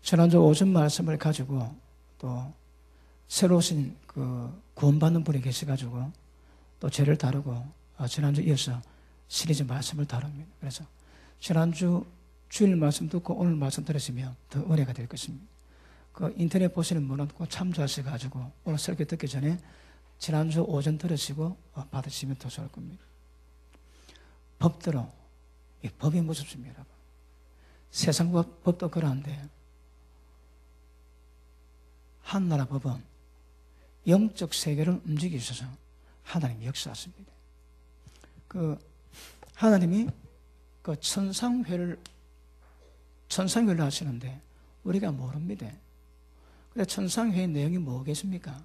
지난주 오전 말씀을 가지고 또 새로 오신 그 구원받는 분이 계셔가지고 또 죄를 다루고 지난주 이어서 시리즈 말씀을 다룹니다. 그래서 지난주 주일 말씀 듣고 오늘 말씀 들으시면 더 은혜가 될 것입니다. 그 인터넷 보시는 분은 꼭 참조하셔가지고 오늘 설교 듣기 전에 지난주 오전 들으시고 받으시면 더 좋을 겁니다. 법대로, 이 법이 무섭습니다, 여러분. 세상 법도 그러한데 한나라 법은 영적 세계를 움직이셔서 하나님이 역사하십니다. 그 하나님이 그 천상회를 하시는데 우리가 모릅니다. 근데 천상회의 내용이 뭐겠습니까?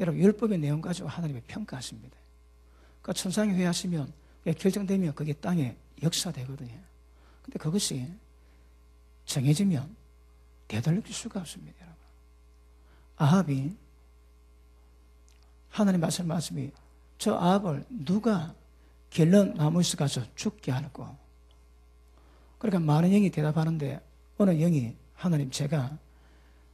여러분, 율법의 내용 가지고 하나님이 평가하십니다. 그 천상회 하시면 결정되면 그게 땅에 역사되거든요. 근데 그것이 정해지면 되돌릴 수가 없습니다, 여러분. 아합이 하나님 말씀이 저 아합을 누가 길른 나무에서 가서 죽게 하고, 그러니까 많은 영이 대답하는데 어느 영이 하나님 제가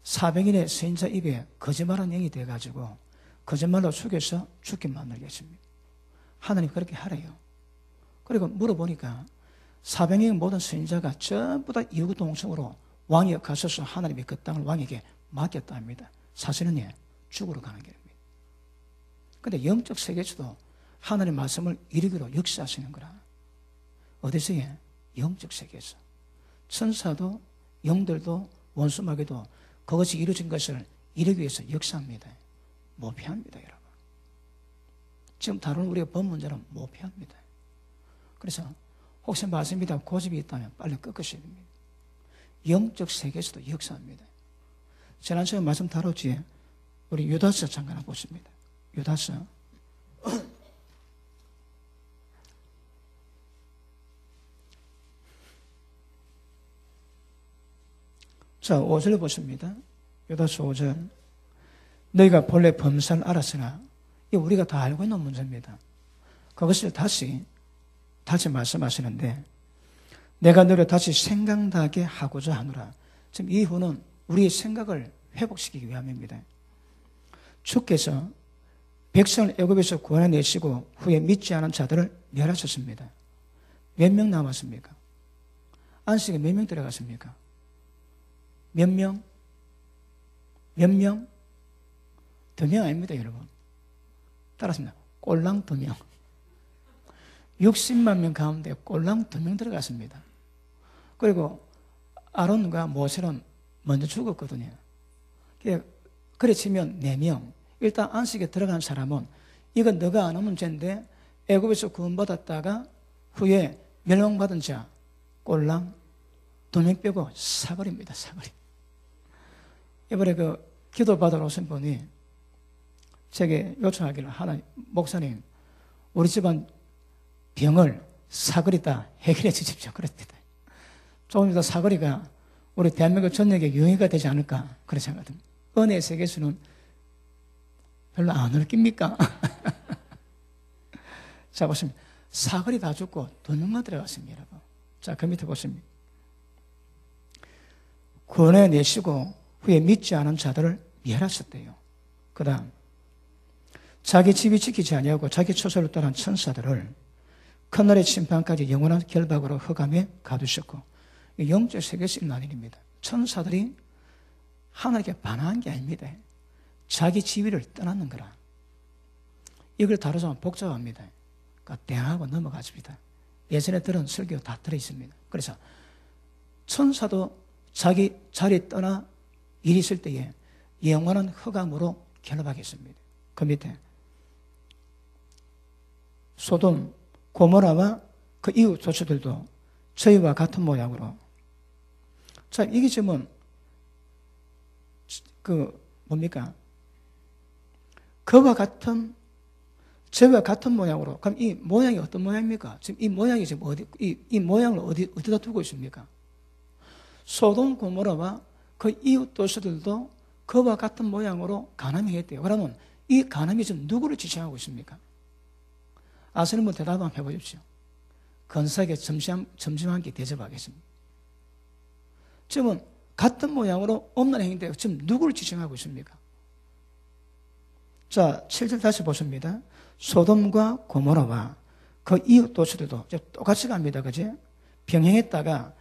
400인의 선지자 입에 거짓말한 영이 돼가지고 거짓말로 속여서 죽게 만들겠습니다. 하나님 그렇게 하래요. 그리고 물어보니까 400명의 모든 선지자가 전부 다 이구동성으로 왕이 가셔서 하나님이 그 땅을 왕에게 맡겼다 합니다. 사실은 죽으러 가는 길입니다. 그런데 영적 세계에서도 하나님 말씀을 이루기로 역사하시는 거라. 어디서요? 영적 세계에서. 천사도 영들도 원수마귀도 그것이 이루어진 것을 이루기 위해서 역사합니다. 모피합니다, 여러분. 지금 다루는 우리가 법 문제는 모피합니다. 그래서 혹시 말씀이 다 고집이 있다면 빨리 꺾으셔야 됩니다. 영적 세계에서도 역사합니다. 지난주에 말씀 다뤘지, 우리 유다서 잠깐 보십니다. 유다서. 자, 5절 보십니다. 유다서 5절. 너희가 본래 범사를 알았으나, 이 우리가 다 알고 있는 문제입니다. 그것을 다시 말씀하시는데, 내가 너를 다시 생각나게 하고자 하노라. 지금 이 후는 우리의 생각을 회복시키기 위함입니다. 주께서 백성을 애굽에서 구원해내시고 후에 믿지 않은 자들을 멸하셨습니다. 몇 명 남았습니까? 안식에 몇 명 들어갔습니까? 몇 명? 몇 명? 2명 아닙니다, 여러분. 따라합니다. 꼴랑 2명. 60만 명 가운데 꼴랑 2명 들어갔습니다. 그리고 아론과 모세는 먼저 죽었거든요. 그래 치면 4명. 일단 안식에 들어간 사람은 이건 너가 아는 문제인데 애굽에서 구원받았다가 후에 멸망받은 자 꼴랑 2명 빼고 사거리입니다. 사거리. 이번에 그 기도 받으러 오신 분이 제게 요청하기를, 하나님, 목사님, 우리 집안 병을 사거리다 해결해 주십시오. 그랬습니다. 조금 더 사거리가 우리 대한민국 전역에 유행가 되지 않을까 그런 생각합니다. 은혜의 세계에서는 별로 안 웃깁니까? 자, 보십니다. 사거리 다 죽고 2명만 들어갔습니다, 여러분. 자, 그 밑에 보십니다. 구원해내시고 후에 믿지 않은 자들을 멸하셨대요. 그 다음, 자기 집이 지키지 아니하고 자기 처소를 떠난 천사들을 큰날의 심판까지 영원한 결박으로 흑암에 가두셨고, 영적 세계에서 일어난 일입니다. 천사들이 하나님께 반항한 게 아닙니다. 자기 지위를 떠나는 거라. 이걸 다루자면 복잡합니다. 그러니까 대항하고 넘어가십니다. 예전에 들은 설교 다 들어있습니다. 그래서 천사도 자기 자리 떠나 일이 있을 때에 영원한 흑암으로 결박했습니다. 그 밑에 소돔, 고모라와 그 이웃 도시들도 저희와 같은 모양으로. 자, 이게 지금 뭡니까? 그와 같은, 저희와 같은 모양으로. 그럼 이 모양이 어떤 모양입니까? 지금 이 모양이 지금 이 모양을 어디다 두고 있습니까? 소돔, 고모라와 그 이웃 도시들도 그와 같은 모양으로 가늠했대요. 그러면 이 가늠이 지금 누구를 지칭하고 있습니까? 아시는 분 대답 한번 해보십시오. 건사에게 점심 한 끼 대접하겠습니다. 지금은 같은 모양으로 없는 행위인데 지금 누구를 지칭하고 있습니까? 자, 7절 다시 보십니다. 소돔과 고모라와 그 이웃 도시들도 똑같이 갑니다. 그지? 병행했다가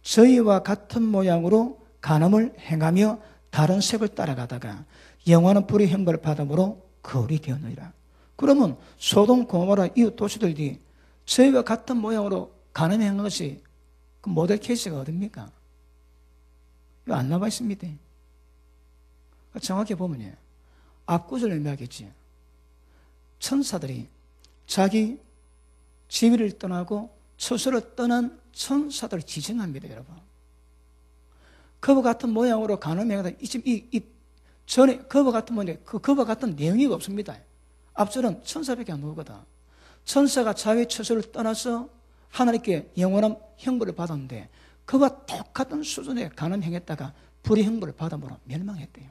저희와 같은 모양으로 간음을 행하며 다른 색을 따라가다가 영원한 불의 형벌을 받음으로 거울이 되었느니라. 그러면 소돔, 고모라 이웃 도시들이 저희와 같은 모양으로 간음한 것이 그 모델 케이스가 어딥니까? 이거 안 나와 있습니다. 정확히 보면요. 앞구절 의미하겠지. 천사들이 자기 지위를 떠나고 처소를 떠난 천사들을 지칭합니다, 여러분. 그와 같은 모양으로 간음행하다. 전에 그와 같은 모양인데 그와 같은 내용이 없습니다. 앞절은 천사밖에 안 나오거든. 천사가 자기 처소를 떠나서 하나님께 영원한 형벌을 받았는데 그와 똑같은 수준의 간음행했다가 불의 형벌을 받음으로 멸망했대요.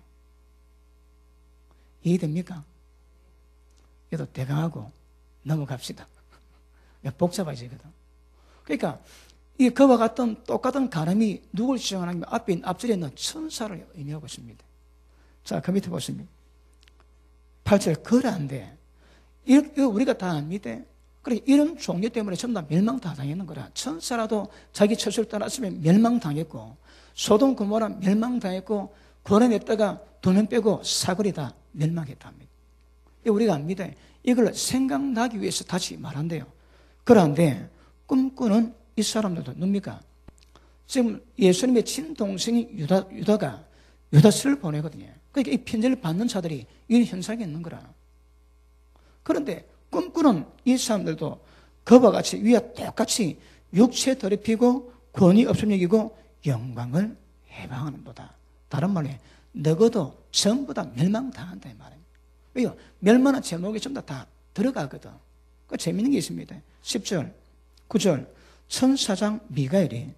이해됩니까? 이것도 대강하고 넘어갑시다. 복잡해지거든. 그러니까 이 그와 같은 똑같은 간음이 누굴 지정하는 게 앞절에 있는 천사를 의미하고 있습니다. 자, 그 밑에 보십니다. 8절 그러한데 이거 우리가 다 압니다. 그래 이런 종류 때문에 전부 다 멸망 다 당했는 거라. 천사라도 자기 처소를 떠났으면 멸망당했고 소돔 고모라 멸망당했고 구원해냈다가 돈은 빼고 사거리 다 멸망했다 합니다. 우리가 압니다. 이걸 생각나기 위해서 다시 말한대요. 그런데 꿈꾸는 이 사람들도 뭡니까? 지금 예수님의 친동생인 유다가 유다서를 보내거든요. 그러니까 이 편지를 받는 자들이 이런 현상이 있는 거라. 그런데 꿈꾸는 이 사람들도 그와 같이 위와 똑같이 육체에 더럽히고 권위 없음 여기고 영광을 해방하는 보다. 다른 말로 너희도 전부 다 멸망당한다 이 말이에요. 왜요? 멸망한 제목이 전부 다 들어가거든. 그 재밌는 게 있습니다. 10절, 9절 천사장 미가엘이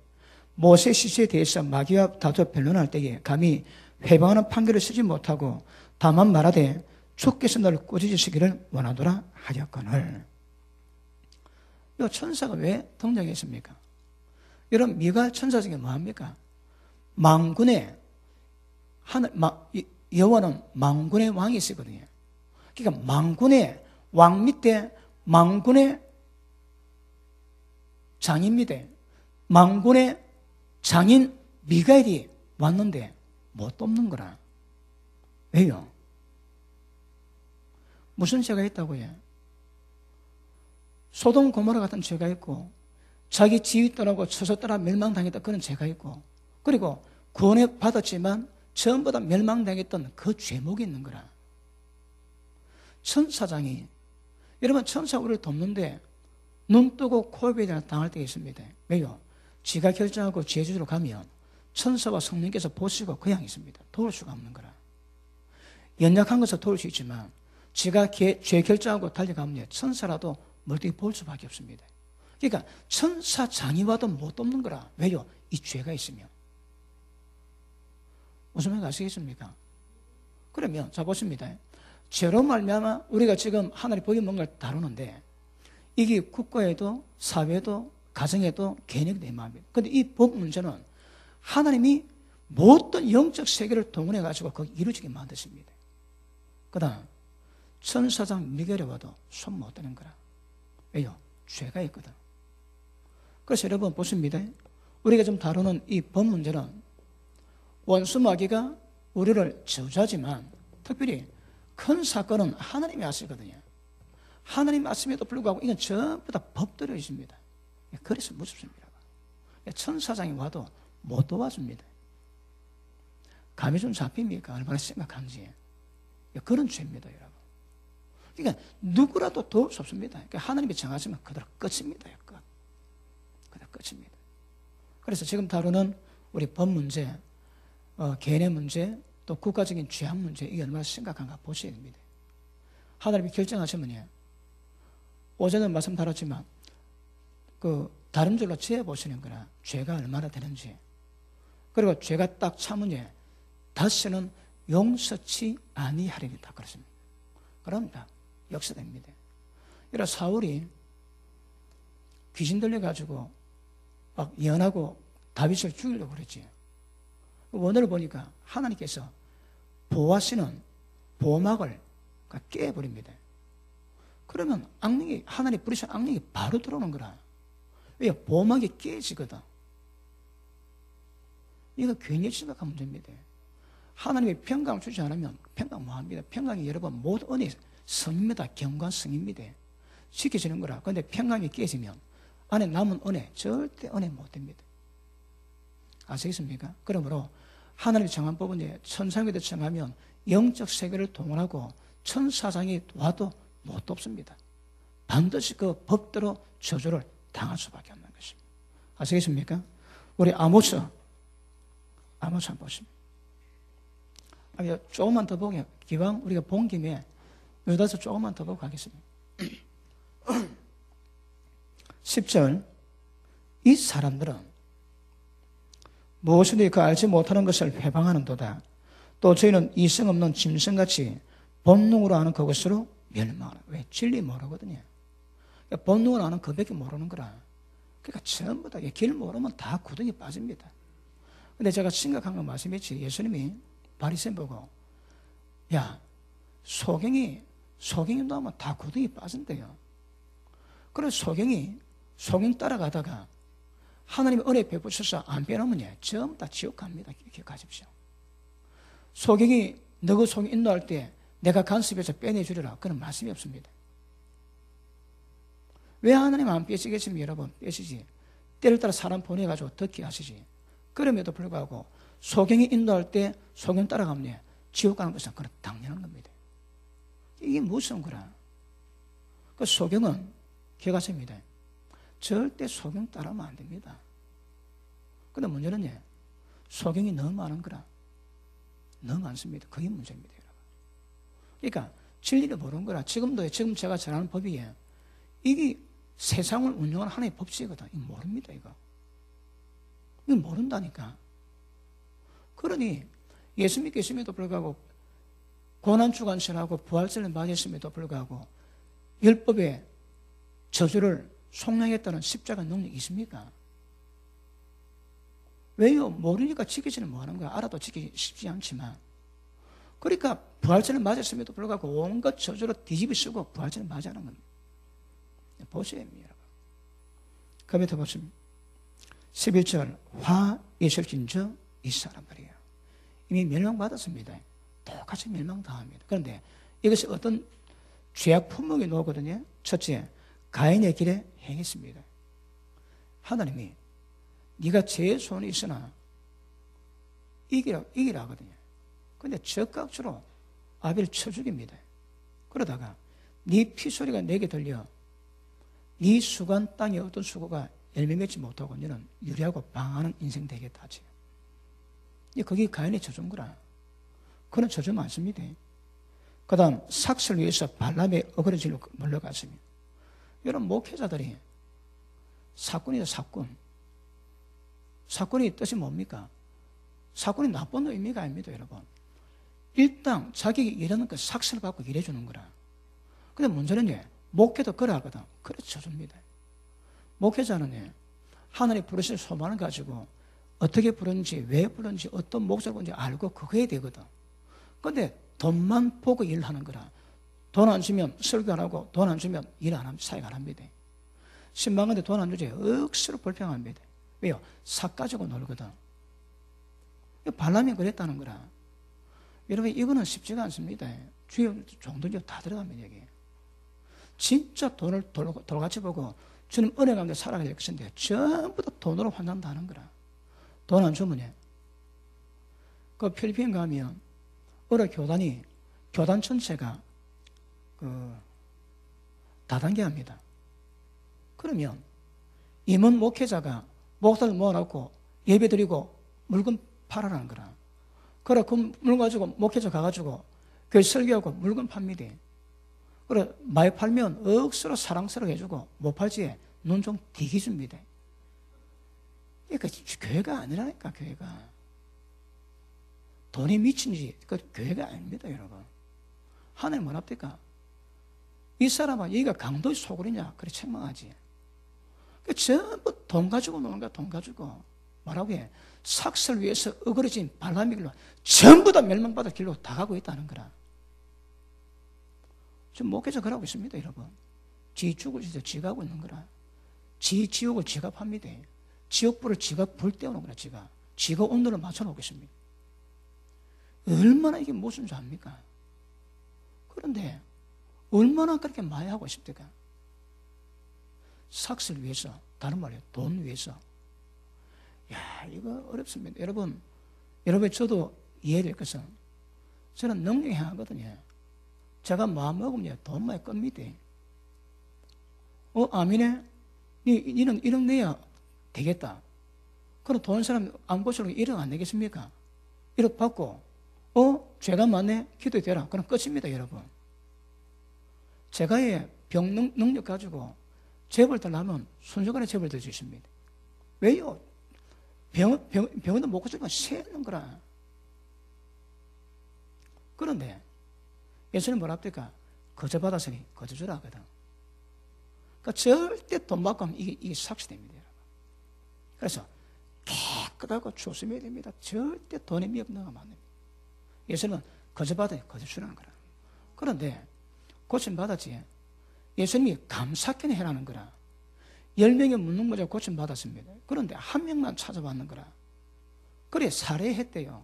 모세 시체에 대해서 마귀와 다투어 변론할 때에 감히 회방하는 판결을 쓰지 못하고 다만 말하되 주께서 너를 꾸짖으시기를 원하노라 하였거늘. 이 천사가 왜 등장했습니까? 여러분 미가엘 천사 중에 뭐합니까? 망군의 여호와는 망군의 왕이시거든요. 그러니까 망군의 왕 밑에 망군의 장인입니다. 망군의 장인 미가엘이 왔는데 못 돕는 거라. 왜요? 무슨 죄가 있다고요? 소돔 고모라 같은 죄가 있고 자기 지위 떠나고 처소 떠나 멸망당했다 그런 죄가 있고 그리고 구원을 받았지만 전부 다 멸망당했던 그 죄목이 있는 거라. 천사장이 여러분 천사 우리를 돕는데 눈 뜨고 코베이나 당할 때가 있습니다. 왜요? 지가 결정하고 제주도로 가면 천사와 성령께서 보시고 그 양이 있습니다. 도울 수가 없는 거라. 연약한 것을 도울 수 있지만 지가 죄 결정하고 달려가면 천사라도 멀뚱히 볼 수밖에 없습니다. 그러니까 천사장이 와도 못 돕는 거라. 왜요? 이 죄가 있으면. 무슨 말인지 아시겠습니까? 그러면 자 보십니다. 죄로 말미암아 우리가 지금 하나님 복이 뭔가를 다루는데 이게 국가에도 사회에도 가정에도 개인에도 내 마음이에요. 그런데 이 법 문제는 하나님이 모든 영적 세계를 동원해 가지고 거기 이루어지게 만드십니다. 그 다음 천사장 미겔에 와도 손 못 대는 거라. 왜요? 죄가 있거든. 그래서 여러분 보십니다. 우리가 좀 다루는 이 법 문제는 원수 마귀가 우리를 저주하지만 특별히 큰 사건은 하나님이 하시거든요. 하나님이 하심에도 불구하고 이건 전부 다 법대로 있습니다. 그래서 무섭습니다. 천사장이 와도 못 도와줍니다. 감이 좀 잡힙니까? 얼마나 심각한지. 그런 죄입니다, 여러분. 그러니까 누구라도 도울 수 없습니다. 그러니까 하나님이 정하시면 그대로 끝입니다. 그대로 끝입니다. 그래서 지금 다루는 우리 법 문제, 개인의 문제, 또 국가적인 죄악 문제, 이게 얼마나 심각한가 보셔야 됩니다. 하나님이 결정하시면요. 어제는 말씀 다뤘지만, 다른 줄로 재보시는 거나, 죄가 얼마나 되는지. 그리고 죄가 딱 참으니, 다시는 용서치 아니하리니 다 그렇습니다. 그럽니다. 역사됩니다. 이라 사울이 귀신 들려가지고 막 예언하고 다윗을 죽이려고 그랬지. 그 원어를 보니까 하나님께서 보호하시는 보호막을 깨버립니다. 그러면 악령이, 하나님 부르신 악령이 바로 들어오는 거라. 왜? 보호막이 깨지거든. 이거 굉장히 심각한 문제입니다. 하나님이 평강을 주지 않으면 평강 뭐합니다? 평강이 여러분 모든 은혜 성입니다. 경관 성입니다. 지켜지는 거라. 그런데 평강이 깨지면 안에 남은 은혜 절대 은혜 못 됩니다. 아시겠습니까? 그러므로 하나님이 정한 법은 천상에도 정하면 영적 세계를 동원하고 천사장이 와도 못 돕습니다. 반드시 그 법대로 저주를 당할 수밖에 없는 것입니다. 아시겠습니까? 우리 아모스 한번 보십니다. 조금만 더 보게, 기왕 우리가 본 김에 여기서 조금만 더 보고 가겠습니다. 10절, 이 사람들은 무엇이든지 그 알지 못하는 것을 회방하는도다. 또 저희는 이성 없는 짐승같이 본능으로 아는 그것으로 멸망하라. 왜? 진리 모르거든요. 그러니까 본능으로 아는 그밖에 모르는 거라. 그러니까 전부 다 길 모르면 다 구덩이 빠집니다. 근데 제가 심각한 건 말씀했지. 예수님이 바리새인 보고, 야, 소경이 나오면 다 구덩이 빠진대요. 그래서 소경 따라가다가 하나님이 은혜 베푸셔서 안 빼놓으면 전부 다 지옥 갑니다. 기억하십시오. 소경이 너그 소경 인도할 때 내가 간섭해서 빼내주리라. 그런 말씀이 없습니다. 왜 하나님 안 빼시겠습니까? 여러분, 빼시지. 때를 따라 사람 보내가지고 듣게 하시지. 그럼에도 불구하고 소경이 인도할 때 소경 따라가면 지옥 가는 것은 그런 당연한 겁니다. 이게 무슨 거라. 그 소경은 기억하십니다. 절대 소경 따라하면 안 됩니다. 근데 문제는 소경이 너무 많은 거라. 너무 많습니다. 그게 문제입니다, 여러분. 그러니까 진리를 모르는 거라. 지금 제가 잘하는 법이 이게 세상을 운영하는 하나의 법칙이거든. 이거 모릅니다, 이거. 이거 모른다니까. 그러니 예수 믿고 있음에도 불구하고 고난주간절하고 부활절을 맞이했음에도 불구하고 율법의 저주를 속량했다는 십자가 능력이 있습니까? 왜요? 모르니까 지키지는 못하는 거야. 알아도 지키기 쉽지 않지만. 그러니까 부활절을 맞았음에도 불구하고 온갖 저주로 뒤집어 쓰고 부활절을 맞이하는 겁니다. 보셔야 합니다, 여러분. 그 밑에 보시면 11절, 화 있을진저 이 사람 말이에요. 이미 멸망받았습니다. 똑같이 멸망당합니다. 그런데 이것이 어떤 죄악 품목이 나오거든요. 첫째, 가인의 길에 행했습니다. 하나님이 네가 죄의 손이 있으나 이기라 하거든요. 그런데 적각주로 아벨을 쳐 죽입니다. 그러다가 네 피소리가 내게 들려 네 수간 땅에 어떤 수고가 열매 맺지 못하고 너는 유리하고 방황하는 인생 되겠다 하지. 그게 가인이 쳐준 거라. 그는 쳐주지 않습니다. 그 다음 삭슬을 위해서 발람의 어그러지로 물러갔습니다. 여러분 목회자들이 사건이죠. 사건의 뜻이 뭡니까? 사건이 나쁜 의미가 아닙니다, 여러분. 일당 자기 일하는 그 삭슬을 받고 일해주는 거라. 근데 문제는 목회도 그래 하거든. 그래 쳐줍니다. 목회자는 하나님 부르실 소망을 가지고 어떻게 부르는지, 왜 부르는지, 어떤 목적을 부르는지 알고 그거 해야 되거든. 근데 돈만 보고 일하는 거라. 돈 안 주면 설교 안 하고 돈 안 주면 일 안 하면 사역 안 합니다. 신방한테 돈 안 주지 억수로 불평합니다. 왜요? 삭 가지고 놀거든. 발람이 그랬다는 거라. 여러분 이거는 쉽지가 않습니다. 주요 종들이 다 들어갑니다. 여기. 진짜 돈을 돌같이 보고 주님 은혜 가운데 살아가야 될 것인데 전부 다 돈으로 환산다는 거라. 돈 안 주면 그 필리핀 가면 어느 교단 전체가 다단계 합니다. 그러면 임원 목회자가 목사를 모아놓고 예배 드리고 물건 팔아라는 거라. 그래 그 물건 가지고 목회자 가가지고 교회 설교하고 물건 팝니다. 그래 많이 팔면 억수로 사랑스럽게 해주고 못 팔지 눈 좀 뒤게 줍니다. 그러니까 교회가 아니라니까. 교회가 돈이 미친지 그 교회가 아닙니다, 여러분. 하나님 뭐랍니까? 이 사람아 여기가 강도의 소굴이냐? 그래 책망하지. 전부 돈 가지고 노는 거야. 돈 가지고 뭐라고 해? 삭슬 위해서 어그러진 발람의 길로 전부 다 멸망받을 길로 다 가고 있다는 거라. 지금 목회자 그러고 있습니다, 여러분. 지 죽을 때 지가 하고 있는 거라. 지 지옥을 지가 팝니다. 지옥불을 지가 불 때우는 거라, 지가 온도를 맞춰놓겠습니다. 얼마나 이게 무슨 죄입니까? 그런데 얼마나 그렇게 많이 하고 싶을까? 삭슬 위해서, 다른 말이에요, 돈 위해서. 야, 이거 어렵습니다. 여러분 저도 이해될 것은 저는 능력이 하거든요. 제가 마음 먹으면 돈 많이 겁니다. 아미네? 니는 1억 내야 되겠다. 그럼 돈 사람 안 고쳐도 1억 안 내겠습니까? 1억 받고, 죄가 많네? 기도되라. 그럼 끝입니다, 여러분. 제가 병 능력 가지고 재벌 달라면 순식간에 재벌 될 수 있습니다. 왜요? 병원도 못 고치면 세는 거라. 그런데 예수님 뭐라 합니까? 거저 받았으니 거저 주라 하거든. 그러니까 절대 돈 받고 하면 이게 삭시됩니다, 여러분. 그래서 깨끗하고 조심해야 됩니다. 절대 돈에 미흡 넣으면 안 됩니다. 예수님은 거저 받으니 거저 주라는 거라. 그런데 고침 받았지. 예수님이 감사케 해라는 거라. 10명의 묻는 거죠. 고침 받았습니다. 그런데 한 명만 찾아봤는 거라. 그래 살해했대요.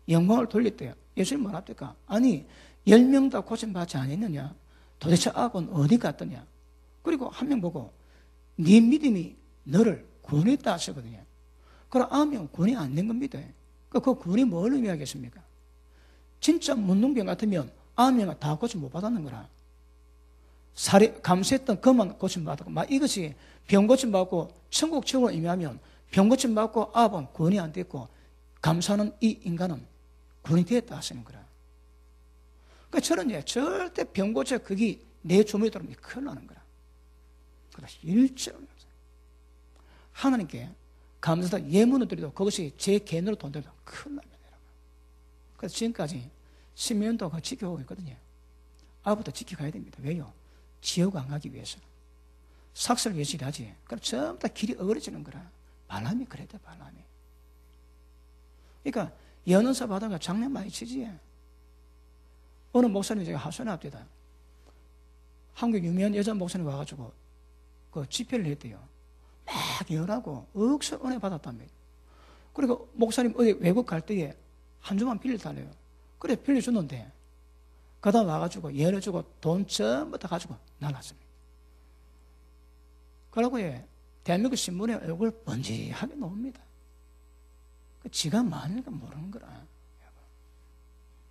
영광을 돌렸대요. 예수님 뭐라 합니까? 아니 10명 다 고침 받지 않았느냐? 도대체 악은 어디 갔더냐? 그리고 한 명 보고 네 믿음이 너를 구원했다 하시거든요. 그럼 9명 구원이 안 된 겁니다. 그 구원이 뭘 의미하겠습니까? 진짜 문둥병 같으면 9명은 다 고침 못 받았는 거라. 감수했던 그만 고침 받았고, 이것이 병 고침 받고 천국 지옥을 의미하면 병 고침 받고 아번 구원이 안 됐고 감사하는 이 인간은 구원이 되었다 하시는 거라. 그러니까 저는 절대 병 고쳐 그게 내 주머니에 들어오면 큰일 나는 거라. 그래서 일절 하나님께 감사다 예문을 드려도 그것이 제 개인으로 돈 들면 큰일 납니다, 여러분. 그래서 지금까지 10년 동안 지켜오고 있거든요. 아부터 지켜가야 됩니다. 왜요? 지옥 안 가기 위해서. 삭슬 위해서 일하지. 그럼 전부 다 길이 어그러지는 거라. 바람이 그랬다, 바람이. 그러니까 연은사 받아가 장난 많이 치지. 어느 목사님 제가 하소연 앞에다 한국 유명한 여자 목사님 와가지고 그 집회를 했대요. 막 열하고 억수 은혜 받았답니다. 그리고 목사님 어디 외국 갈 때에 한 주만 빌려달래요. 그래 빌려주는데 그 다음 와가지고 열어주고 돈 전부 다 가지고 나갔습니다. 그러고 대한민국 신문에 얼굴 번지하게 나옵니다. 지가 많으니까 모르는 거라.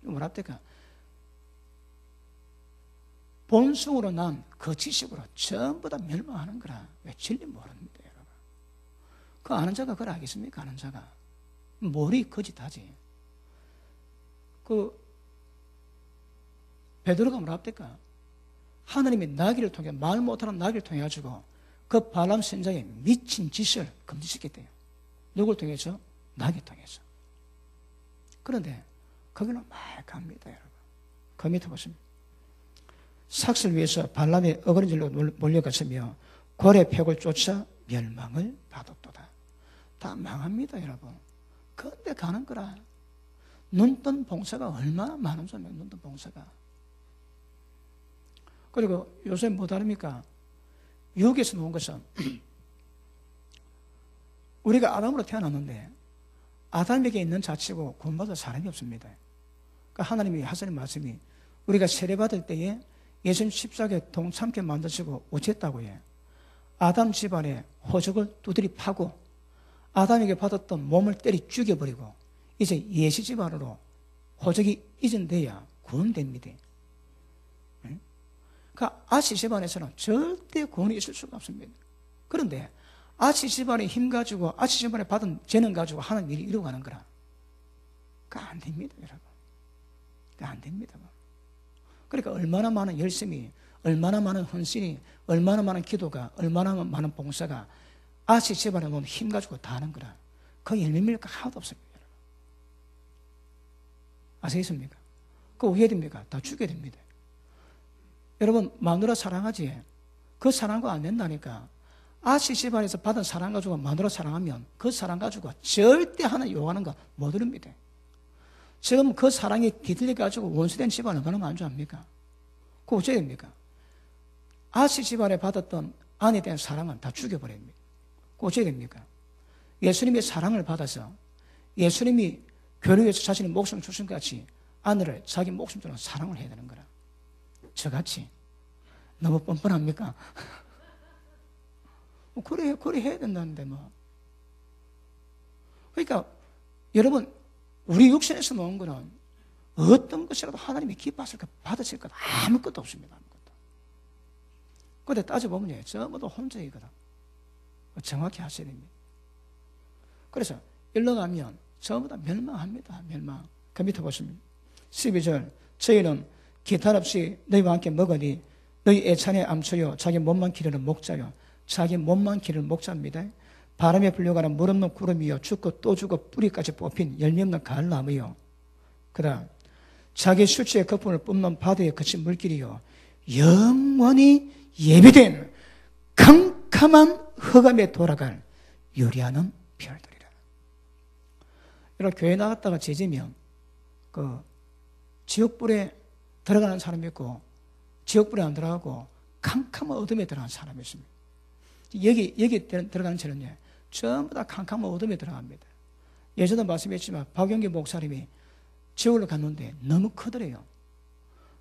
뭐라 합니까? 본성으로 난 그 지식으로 전부 다 멸망하는 거라. 왜 진리 모릅니다, 여러분. 그 아는 자가 그걸 알겠습니까? 아는 자가. 머리 거짓하지. 베드로가 뭐라 합니까? 하나님이 나귀를 통해 말 못하는 나귀를 통해 가지고 그 발람 선자의 미친 짓을 금지시켰대요. 누굴 통해서? 나귀 통해서. 그런데 거기는 막 갑니다, 여러분. 그 밑에 보십니다. 삭슬 위해서 발람의 어그러질로 몰려갔으며 고래 폐골 쫓아 멸망을 받았도다. 다 망합니다, 여러분. 그런데 가는 거라. 눈뜬 봉사가 얼마나 많은 소리예요, 눈뜬 봉사가. 그리고 요새 뭐 다릅니까? 유혹에서 놓은 것은 우리가 아담으로 태어났는데 아담에게 있는 자치고 구원받을 사람이 없습니다. 그러니까 하나님이 하시는 말씀이 우리가 세례받을 때에 예수님 십자가에 동참케 만드시고 오셨다고 해요. 아담 집안의 호적을 두드리 파고 아담에게 받았던 몸을 때리 죽여버리고 이제 예시 집안으로 호적이 이전돼야 구원됩니다. 그러니까 아시 집안에서는 절대 구원이 있을 수가 없습니다. 그런데 아시 집안의 힘 가지고 아시 집안에 받은 재능 가지고 하는 일이 이루어가는 거라. 그거 안 됩니다, 여러분. 그거 안 됩니다. 그러니까 얼마나 많은 열심이, 얼마나 많은 헌신이, 얼마나 많은 기도가, 얼마나 많은 봉사가 아시 집안에 놓은 힘 가지고 다 하는 거라. 그 열매밀 거 하나도 없습니다, 여러분. 아시겠습니까? 그거 어떻게 됩니까? 다 죽게 됩니다. 여러분, 마누라 사랑하지? 그 사랑과 안 된다니까. 아시 집안에서 받은 사랑 가지고 마누라 사랑하면 그 사랑 가지고 절대 하나 요구하는 거 못 이룹니다. 지금 그 사랑에 뒤틀려 가지고 원수된 집안 얼마나 많은 줄 압니까? 그거 어째야 됩니까? 아시 집안에 받았던 아내에 대한 사랑은 다 죽여버립니다. 그거 어째야 됩니까? 예수님의 사랑을 받아서 예수님이 교회를 위해서 자신의 목숨을 주신 것 같이 아내를 자기 목숨처럼 사랑을 해야 되는 거라. 저같이 너무 뻔뻔합니까? 그래 해야 된다는데 뭐. 그러니까 여러분, 우리 육신에서 놓은 거는 어떤 것이라도 하나님이 기뻐하실 것, 받으실 것 아무것도 없습니다. 아무것도. 그런데 따져보면 전부 다 혼자이거든. 정확히 하셔야 됩니다. 그래서 일러 가면 전부 다 멸망합니다. 멸망. 그 밑에 보십니다. 12절. 저희는 기탄 없이 너희와 함께 먹으니 너희 애찬에 암초요 자기 몸만 기르는 목자요. 자기 몸만 기르는 목자입니다. 바람에 불려가는 물 없는 구름이요 죽고 또 죽고 뿌리까지 뽑힌 열매 없는 가을나무요. 그 다음 자기 수치의 거품을 뿜는 바다에 그친 물길이요 영원히 예비된 캄캄한 흑암에 돌아갈 요리하는 별들이라. 여러분, 교회 나갔다가 죄지면 그 지옥불에 들어가는 사람이 있고 지옥불에 안 들어가고 캄캄한 어둠에 들어가는 사람이 있습니다. 여기 들어가는 죄는요 전부 다 캄캄한 어둠에 들어갑니다. 예전에 말씀했지만 박영기 목사님이 지옥을 갔는데 너무 크더래요.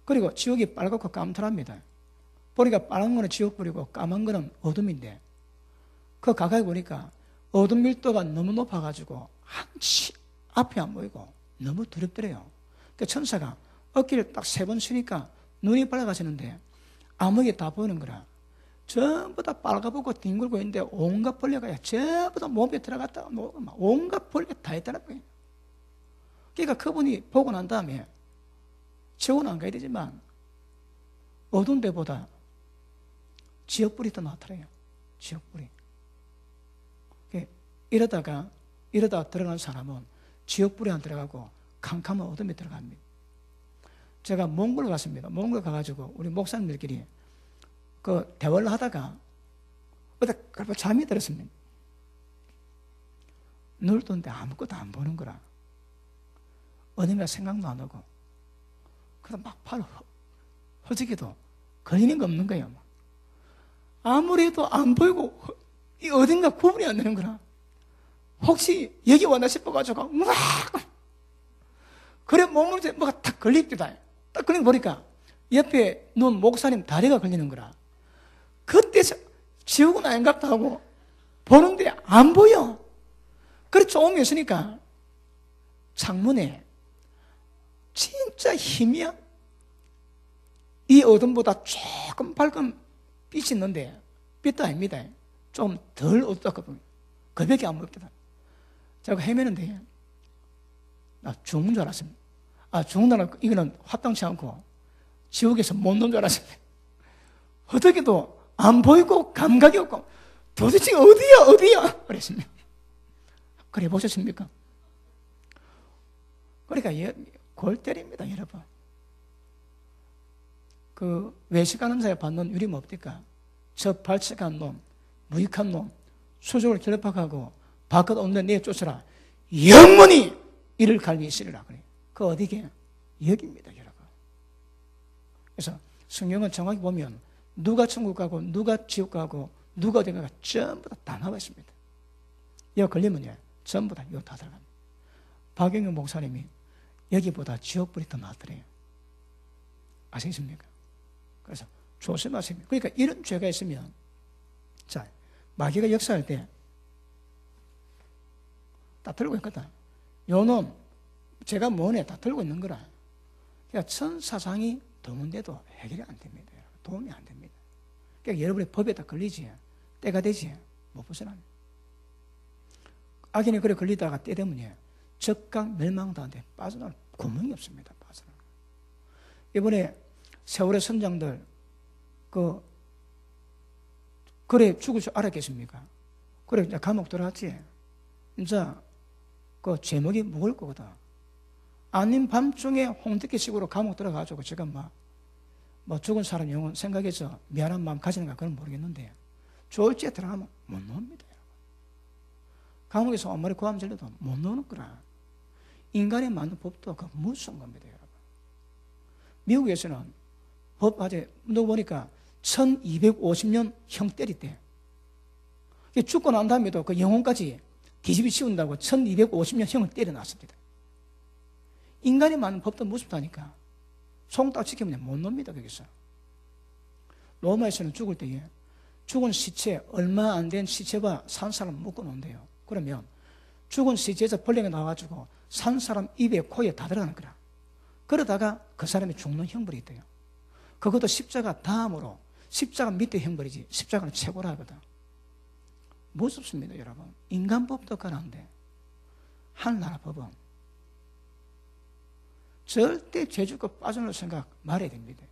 그리고 지옥이 빨갛고 깜깜합니다. 보니까 빨간 거는 지옥불이고 까만 거는 어둠인데 그 가까이 보니까 어둠 밀도가 너무 높아가지고 한치 앞이 안 보이고 너무 두렵더래요. 그 천사가 어깨를 딱 3번 치니까 눈이 빨개지는데 아무게 다 보이는 거라. 전부 다 빨가보고 뒹굴고 있는데 온갖 벌레가 전부 다 몸에 들어갔다가 온갖 벌레가 다 있다는 거예요. 그러니까 그분이 보고 난 다음에 지옥은 안 가야 되지만 어두운 데보다 지옥불이 더 낫더래요. 지옥불이. 이러다 들어가는 사람은 지옥불에 안 들어가고 캄캄한 어둠에 들어갑니다. 제가 몽골 갔습니다. 몽골 가가지고 우리 목사님들끼리 그 대화를 하다가 어디 잠이 들었습니다. 눈을 떴는데 아무것도 안 보는 거라. 어딘가 생각도 안 하고 그래서 막 팔 허지게도 걸리는 거 없는 거예요. 아무래도 안 보이고 어딘가 구분이 안 되는 거라. 혹시 여기 왔나 싶어가지고 막 그래 몸을 뭐가 탁 걸립니다. 딱 걸리고 보니까 옆에 누운 목사님 다리가 걸리는 거라. 그때 지옥은 아닌갑다 하고 보는데 안 보여. 그래 조금 있으니까 창문에 진짜 희미한 이 어둠보다 조금 밝은 빛이 있는데 빛도 아닙니다. 좀 덜 어둡다고 그밖에 안 보입니다. 제가 헤매는데 나 죽는 줄 알았습니다. 죽는다는 이거는 합당치 않고 지옥에서 못 놓은 줄 알았습니다. 어떻게도 안 보이고 감각이 없고 도대체 어디야 그랬습니다. 그래 보셨습니까? 그러니까 골 때립니다. 여러분. 그 외식하는 자에 받는 유리 뭡니까? 저 발칙한 놈, 무익한 놈, 수족을 결박하고 바깥 없는 내 쫓아라. 영원히 이를 갈미 있으리라 그래. 그 어디게? 여기입니다, 여러분. 그래서 성경은 정확히 보면 누가 천국 가고 누가 지옥 가고 누가 어디 가고 전부 다 나와 있습니다. 여기 걸리면요 전부 다 여기 다 들어갑니다. 박영경 목사님이 여기보다 지옥불이 더 낫더래요. 아시겠습니까? 그래서 조심하세요. 그러니까 이런 죄가 있으면 자 마귀가 역사할 때 다 들고 있거든. 요놈 제가 뭐네 다 들고 있는 거라. 그러니까 천사장이 도문데도 해결이 안 됩니다. 도움이 안 됩니다. 그러니까 여러분의 법에다 걸리지 때가 되지 못 벗어납니다. 악인이 그래 걸리다가 때 되면 적각 멸망도 안 돼. 빠져나올 구멍이 없습니다. 빠져나올. 이번에 세월의 선장들 그래 죽을 줄 알았겠습니까? 그래 이제 감옥 들어갔지. 이제 그 제목이 무거울 거거든. 아닌 밤중에 홍두깨식으로 감옥 들어가가지고 지금 뭐 죽은 사람 영혼 생각해서 미안한 마음 가지는가 그건 모르겠는데 졸지에 들어가면 못 나옵니다. 감옥에서 엄마를 고함 질러도 못 나오는 거라. 인간에 맞는 법도 그 무서운 겁니다, 여러분. 미국에서는 법 아직 너 보니까 1250년 형 때리대. 죽고 난 다음에도 그 영혼까지 뒤집이 씌운다고 1250년 형을 때려놨습니다. 인간에 맞는 법도 무섭다니까. 송딱 지키면 못 놉니다, 거기서. 로마에서는 죽을 때에 죽은 시체, 얼마 안 된 시체와 산 사람 묶어 놓은대요. 그러면 죽은 시체에서 벌레가 나와가지고 산 사람 입에, 코에 다 들어가는 거라. 그러다가 그 사람이 죽는 형벌이 있대요. 그것도 십자가 다음으로, 십자가 밑에 형벌이지 십자가는 최고라 하거든. 무섭습니다, 여러분. 인간 법도 그런데 하늘나라 법은 절대 죄 짓고 빠져나올 생각 말해야 됩니다.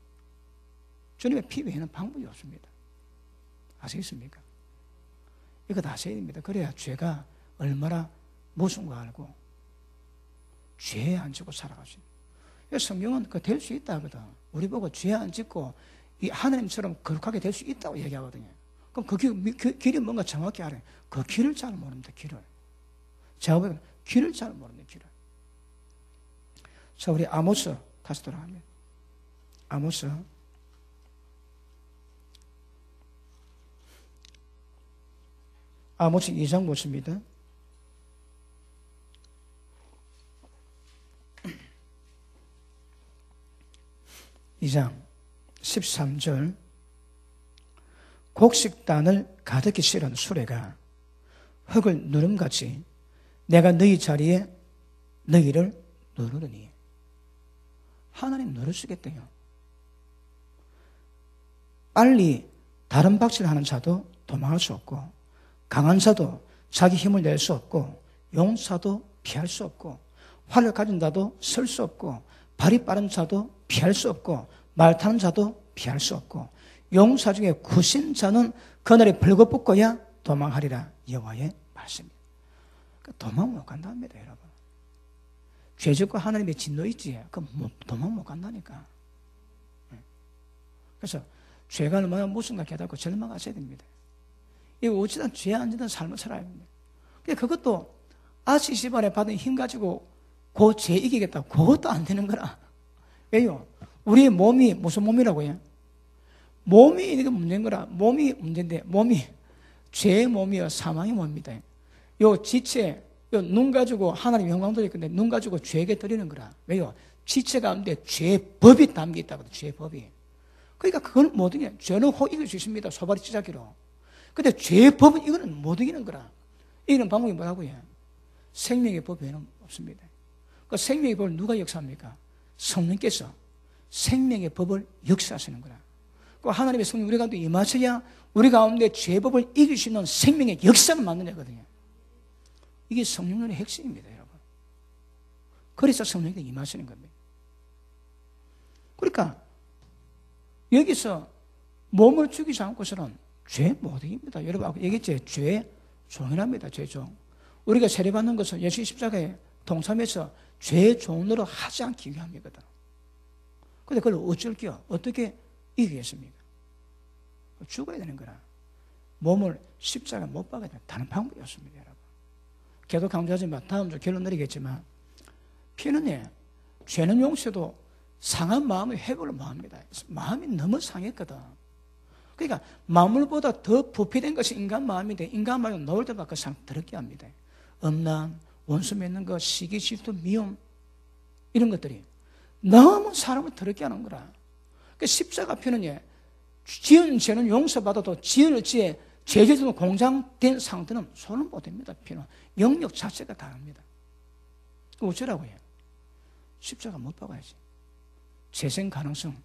주님의 피 외에는 방법이 없습니다. 아시겠습니까? 이거 다 아셔야 됩니다. 그래야 죄가 얼마나 무서운 거 알고 죄에 안 짓고 살아가십니다. 성경은 그 될 수 있다 하거든. 우리 보고 죄 안 짓고 이 하나님처럼 거룩하게 될 수 있다고 얘기하거든요. 그럼 그 길이 뭔가 정확히 알아요. 그 길을 잘 모릅니다. 길을. 제가 보기에는 길을 잘 모릅니다. 길을. 자, 우리 아모스 다시 돌아가면 아모스 2장 보십니다. 2장 13절 곡식단을 가득히 실은 수레가 흙을 누름같이 내가 너희 자리에 너희를 누르니. 하나님 누르시겠대요. 빨리 다른 박질을 하는 자도 도망할 수 없고, 강한 자도 자기 힘을 낼 수 없고, 용사도 피할 수 없고, 활을 가진 자도 설 수 없고, 발이 빠른 자도 피할 수 없고, 말 타는 자도 피할 수 없고, 용사 중에 구신 자는 그날에 벌거벗고야 도망하리라. 여호와의 말씀입니다. 도망 못 간답니다, 여러분. 죄 짓고 하나님의 진노 있지? 그럼 도망 못 간다니까. 그래서 죄가 얼마나 무슨가 깨닫고 절망하셔야 됩니다. 이거 어찌든 죄 안 짓는 삶을 살아야 합니다. 그것도 아시 집안에 받은 힘 가지고 그 죄 이기겠다. 그것도 안 되는 거라. 왜요? 우리의 몸이 무슨 몸이라고요? 몸이 이게 문제인 거라. 몸이 문제인데, 몸이 죄의 몸이요, 사망의 몸입니다. 요 지체, 요 눈 가지고 하나님 영광 돌릴 건데, 눈 가지고 죄에게 드리는 거라. 왜요? 지체 가운데 죄의 법이 담겨 있다거든, 죄의 법이. 그러니까 그건 못 이겨. 죄는 이길 수 있습니다, 소발이 찢어기로. 근데 죄의 법은 이거는 못 이기는 거라. 이기는 방법이 뭐라고요? 생명의 법 외에는 없습니다. 그 생명의 법을 누가 역사합니까? 성령께서 생명의 법을 역사하시는 거라. 그 하나님의 성령 우리 가운데 임하셔야 우리 가운데 죄의 법을 이길 수 있는 생명의 역사를 만들어내거든요. 이게 성령의 핵심입니다, 여러분. 그래서 성령이 임하시는 겁니다. 그러니까 여기서 몸을 죽이지 않고서는 죄 못 이깁니다. 여러분 아까 얘기했죠. 죄 종이랍니다. 죄 종. 우리가 세례받는 것은 예수 십자가에 동참해서 죄 종으로 하지 않기 위함이거든. 근데 그걸 어쩔게요? 어떻게 이기겠습니까? 죽어야 되는 거라. 몸을 십자가 못 박아야 되는 다른 방법이 없습니다, 여러분. 계속 강조하지만 다음 주 결론 내리겠지만 피는 죄는 용서도 상한 마음을 회복을 못합니다. 마음이 너무 상했거든. 그러니까 만물보다 더 부패된 것이 인간 마음인데 인간 마음이 놓을 때마다 그 사람 더럽게 합니다. 엄난, 원수 맺는 것, 시기, 질투, 미움 이런 것들이 너무 사람을 더럽게 하는 거라. 그러니까 십자가 표는 지은 죄는 용서받아도 지은 죄에 죄제도 공장된 상태는 손을 못 댑니다. 피는 영역 자체가 다릅니다. 어쩌라고요? 십자가 못 박아야지. 재생 가능성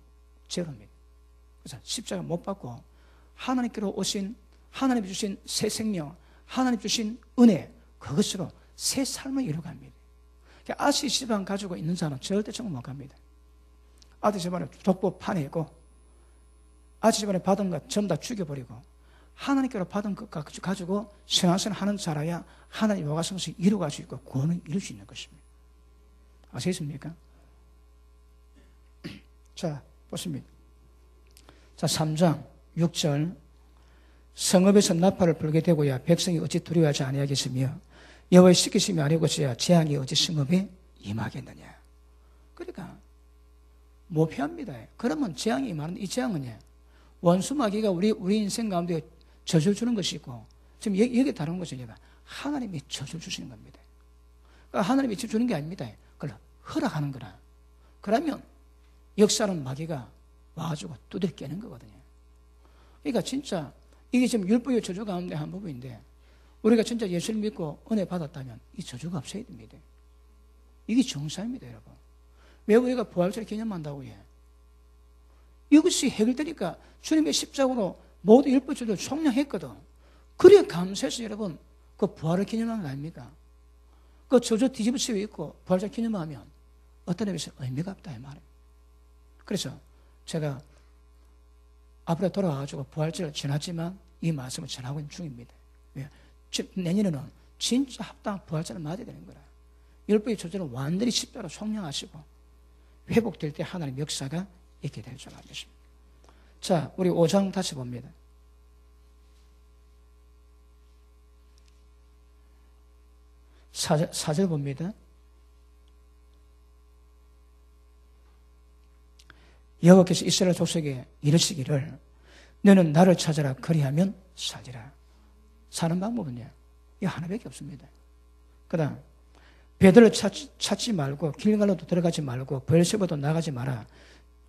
제로입니다. 그래서 십자가 못 받고 하나님께로 오신 하나님이 주신 새 생명, 하나님 주신 은혜 그것으로 새 삶을 이루어갑니다. 아시 집안 가지고 있는 자는 절대 정말 못 갑니다. 아들 집안에 족보 파내고 아들 집안에 받은 것 전부 다 죽여버리고 하나님께로 받은 것 가지고 신앙생활 하는 자라야 하나님 요가성을 이루어갈 수 있고 구원을 이룰 수 있는 것입니다. 아시겠습니까? 자, 보십니다. 자, 3장 6절 성읍에서 나팔을 불게 되고야 백성이 어찌 두려워하지 아니하겠으며 여호와의 시키심이 아니고서야 재앙이 어찌 성읍에 임하겠느냐. 그러니까 모피합니다. 그러면 재앙이 임하는 이 재앙은 원수 마귀가 우리 인생 가운데 저주를 주는 것이 있고, 지금 여기 다른 것은 하나님이 저주를 주시는 겁니다. 그러니까 하나님이 주는 게 아닙니다. 그걸 허락하는 거라. 그러면 역사는 마귀가 와가지고 두들 깨는 거거든요. 그러니까 진짜 이게 지금 율법의 저주 가운데 한 부분인데, 우리가 진짜 예수를 믿고 은혜 받았다면 이 저주가 없어야 됩니다. 이게 정사입니다, 여러분. 왜 우리가 부활절을 기념한다고 해? 이것이 해결되니까 주님의 십자가로 모든 율법 저주를 총량했거든. 그래야 감사해서 여러분 그 부활을 기념하는 거 아닙니까? 그 저주 뒤집어쓰고 있고 부활절 기념하면 어떤 의미에서 의미가 없다 이 말이에요. 그래서 제가 앞으로 돌아와가지고 부활절을 지났지만 이 말씀을 전하고 있는 중입니다. 왜? 내년에는 진짜 합당한 부활절을 맞아야 되는 거라. 율법의 저주를 완전히 십자가로 총량하시고 회복될 때 하나님의 역사가 있게 될 줄 알겠습니다. 자, 우리 5장 다시 봅니다. 4절 봅니다. 여호와께서 이스라엘 족속에 이르시기를 너는 나를 찾아라 그리하면 살리라. 사는 방법은요, 이 하나밖에 없습니다. 그 다음 베델을 찾지 말고 길갈로도 들어가지 말고 베엘세바도 나가지 마라.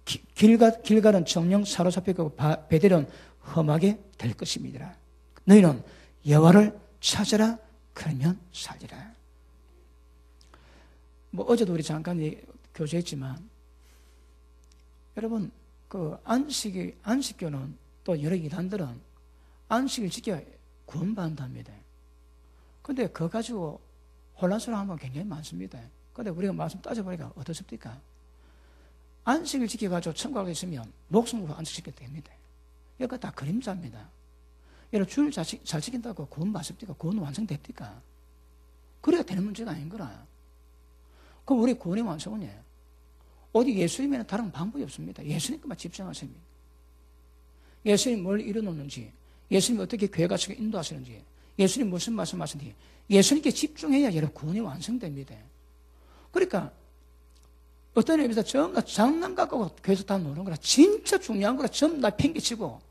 길갈은 정령 사로잡히고 베델은 험하게 될 것입니다. 너희는 여호와를 찾아라 그러면 살리라. 어제도 우리 잠깐 교제했지만 여러분 그 안식교는 또 여러 이단들은 안식을 지켜야 구원받는답니다. 근데 그거 가지고 혼란스러운 건 굉장히 많습니다. 근데 우리가 말씀 따져보니까 어떻습니까? 안식을 지켜가지고 천국에 있으면 목숨으로 안식시켜도 됩니다. 이거 다 그림자입니다. 여러분 주일 잘 지킨다고 구원 받습니까? 구원 완성됩니까? 그래야 되는 문제가 아닌 거라. 그럼 우리 구원의 완성은 어디 예수님에는 다른 방법이 없습니다. 예수님께만 집중하세요. 예수님 뭘 이뤄놓는지, 예수님 어떻게 교회 가서 인도하시는지, 예수님 무슨 말씀하시는지 예수님께 집중해야 여러분 구원이 완성됩니다. 그러니까 어떤 의미에서 전부 다 장난 갖고 교회에서 다 노는 거라. 진짜 중요한 거라 전부 다 팽개치고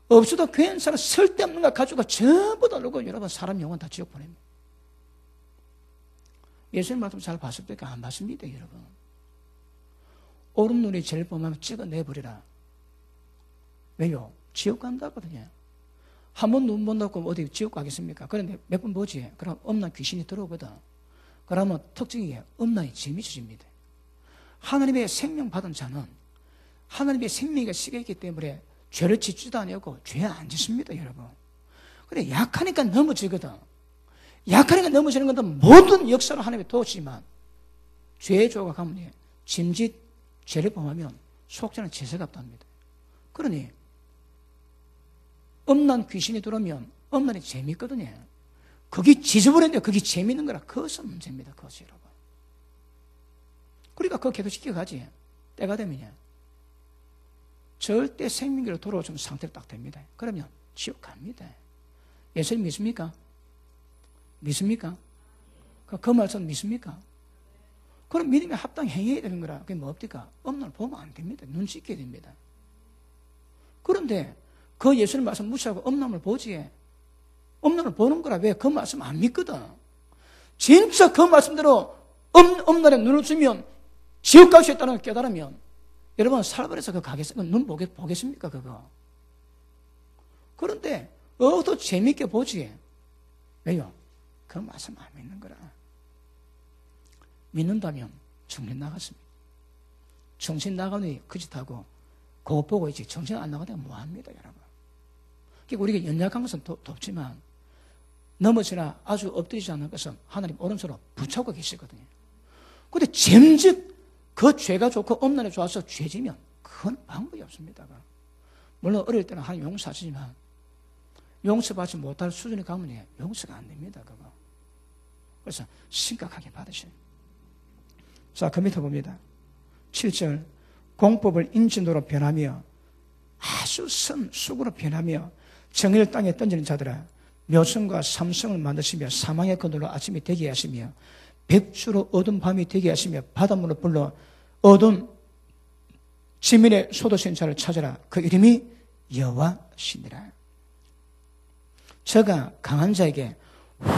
없어도 괜찮아 쓸데없는 거 가지고 전부 다 놓고 여러분 사람 영혼 다 지옥 보냅니다. 예수님 말씀 잘 봤습니까? 안 봤습니다, 여러분. 오른 눈이 제일 뻔하면 찍어내버리라. 왜요? 지옥 간다거든요. 한 번 눈 본다고 어디 지옥 가겠습니까? 그런데 몇 번 보지? 그럼 엄난 귀신이 들어오거든. 그러면 특징이 엄난이 재미져집니다. 하나님의 생명 받은 자는 하나님의 생명이 식에 있기 때문에 죄를 짓지도 아니고 죄 안 짓습니다, 여러분. 근데 약하니까 넘어지거든. 약하니까 넘어지는 것은 모든 역사로 하나님이 도우시지만 죄의 조각하면 짐짓 죄를 범하면 속죄는 제세가 없답니다. 그러니 엄난 귀신이 들어오면 엄난이 재미있거든요. 그게 지저분한데 그게 재미있는 거라. 그것은 문제입니다, 그것이 여러분. 그러니까 그거 계속 지켜가지. 때가 되면요 절대 생명기로 돌아오는 상태로 딱 됩니다. 그러면 지옥 갑니다. 예수님 믿습니까? 믿습니까? 그 말씀 믿습니까? 그럼 믿음에 합당 행해야 되는 거라. 그게 뭡니까? 엄난을 보면 안 됩니다. 눈 씻게 됩니다. 그런데 그 예수님 말씀 무시하고 엄난을 보지. 엄난을 보는 거라. 왜? 그 말씀 안 믿거든. 진짜 그 말씀대로 엄난에 눈을 주면 지옥 갈 수 있다는 걸 깨달으면 여러분 살벌해서 그거 가겠습니까? 눈 보겠습니까? 그거. 그런데 더 재밌게 보지. 왜요? 그 말씀 안 믿는 거라. 믿는다면 정신 나갔습니다. 정신 나가니 그 짓하고 그거 보고 있지. 정신 안 나가면 뭐합니다, 여러분. 그러니까 우리가 연약한 것은 돕지만 넘어지나 아주 엎드리지 않는 것은 하나님 오른손으로 붙잡고 계시거든요. 그런데 점즉 그 죄가 좋고 엄난에 좋아서 죄지면 그건 방법이 없습니다. 물론 어릴 때는 하나님 용서하시지만 용서받지 못할 수준에 가면 용서가 안 됩니다. 그거. 그래서 심각하게 받으셔요. 자, 그 밑에 봅니다. 7절 공법을 인진도로 변하며 아주 선 쑥으로 변하며 정의를 땅에 던지는 자들아 묘성과 삼성을 만드시며 사망의 그늘로 아침이 되게 하시며 백주로 어두운 밤이 되게 하시며 바닷물을 불러 어두운 지면의 솟으신 자를 찾아라. 그 이름이 여호와시니라. 저가 강한 자에게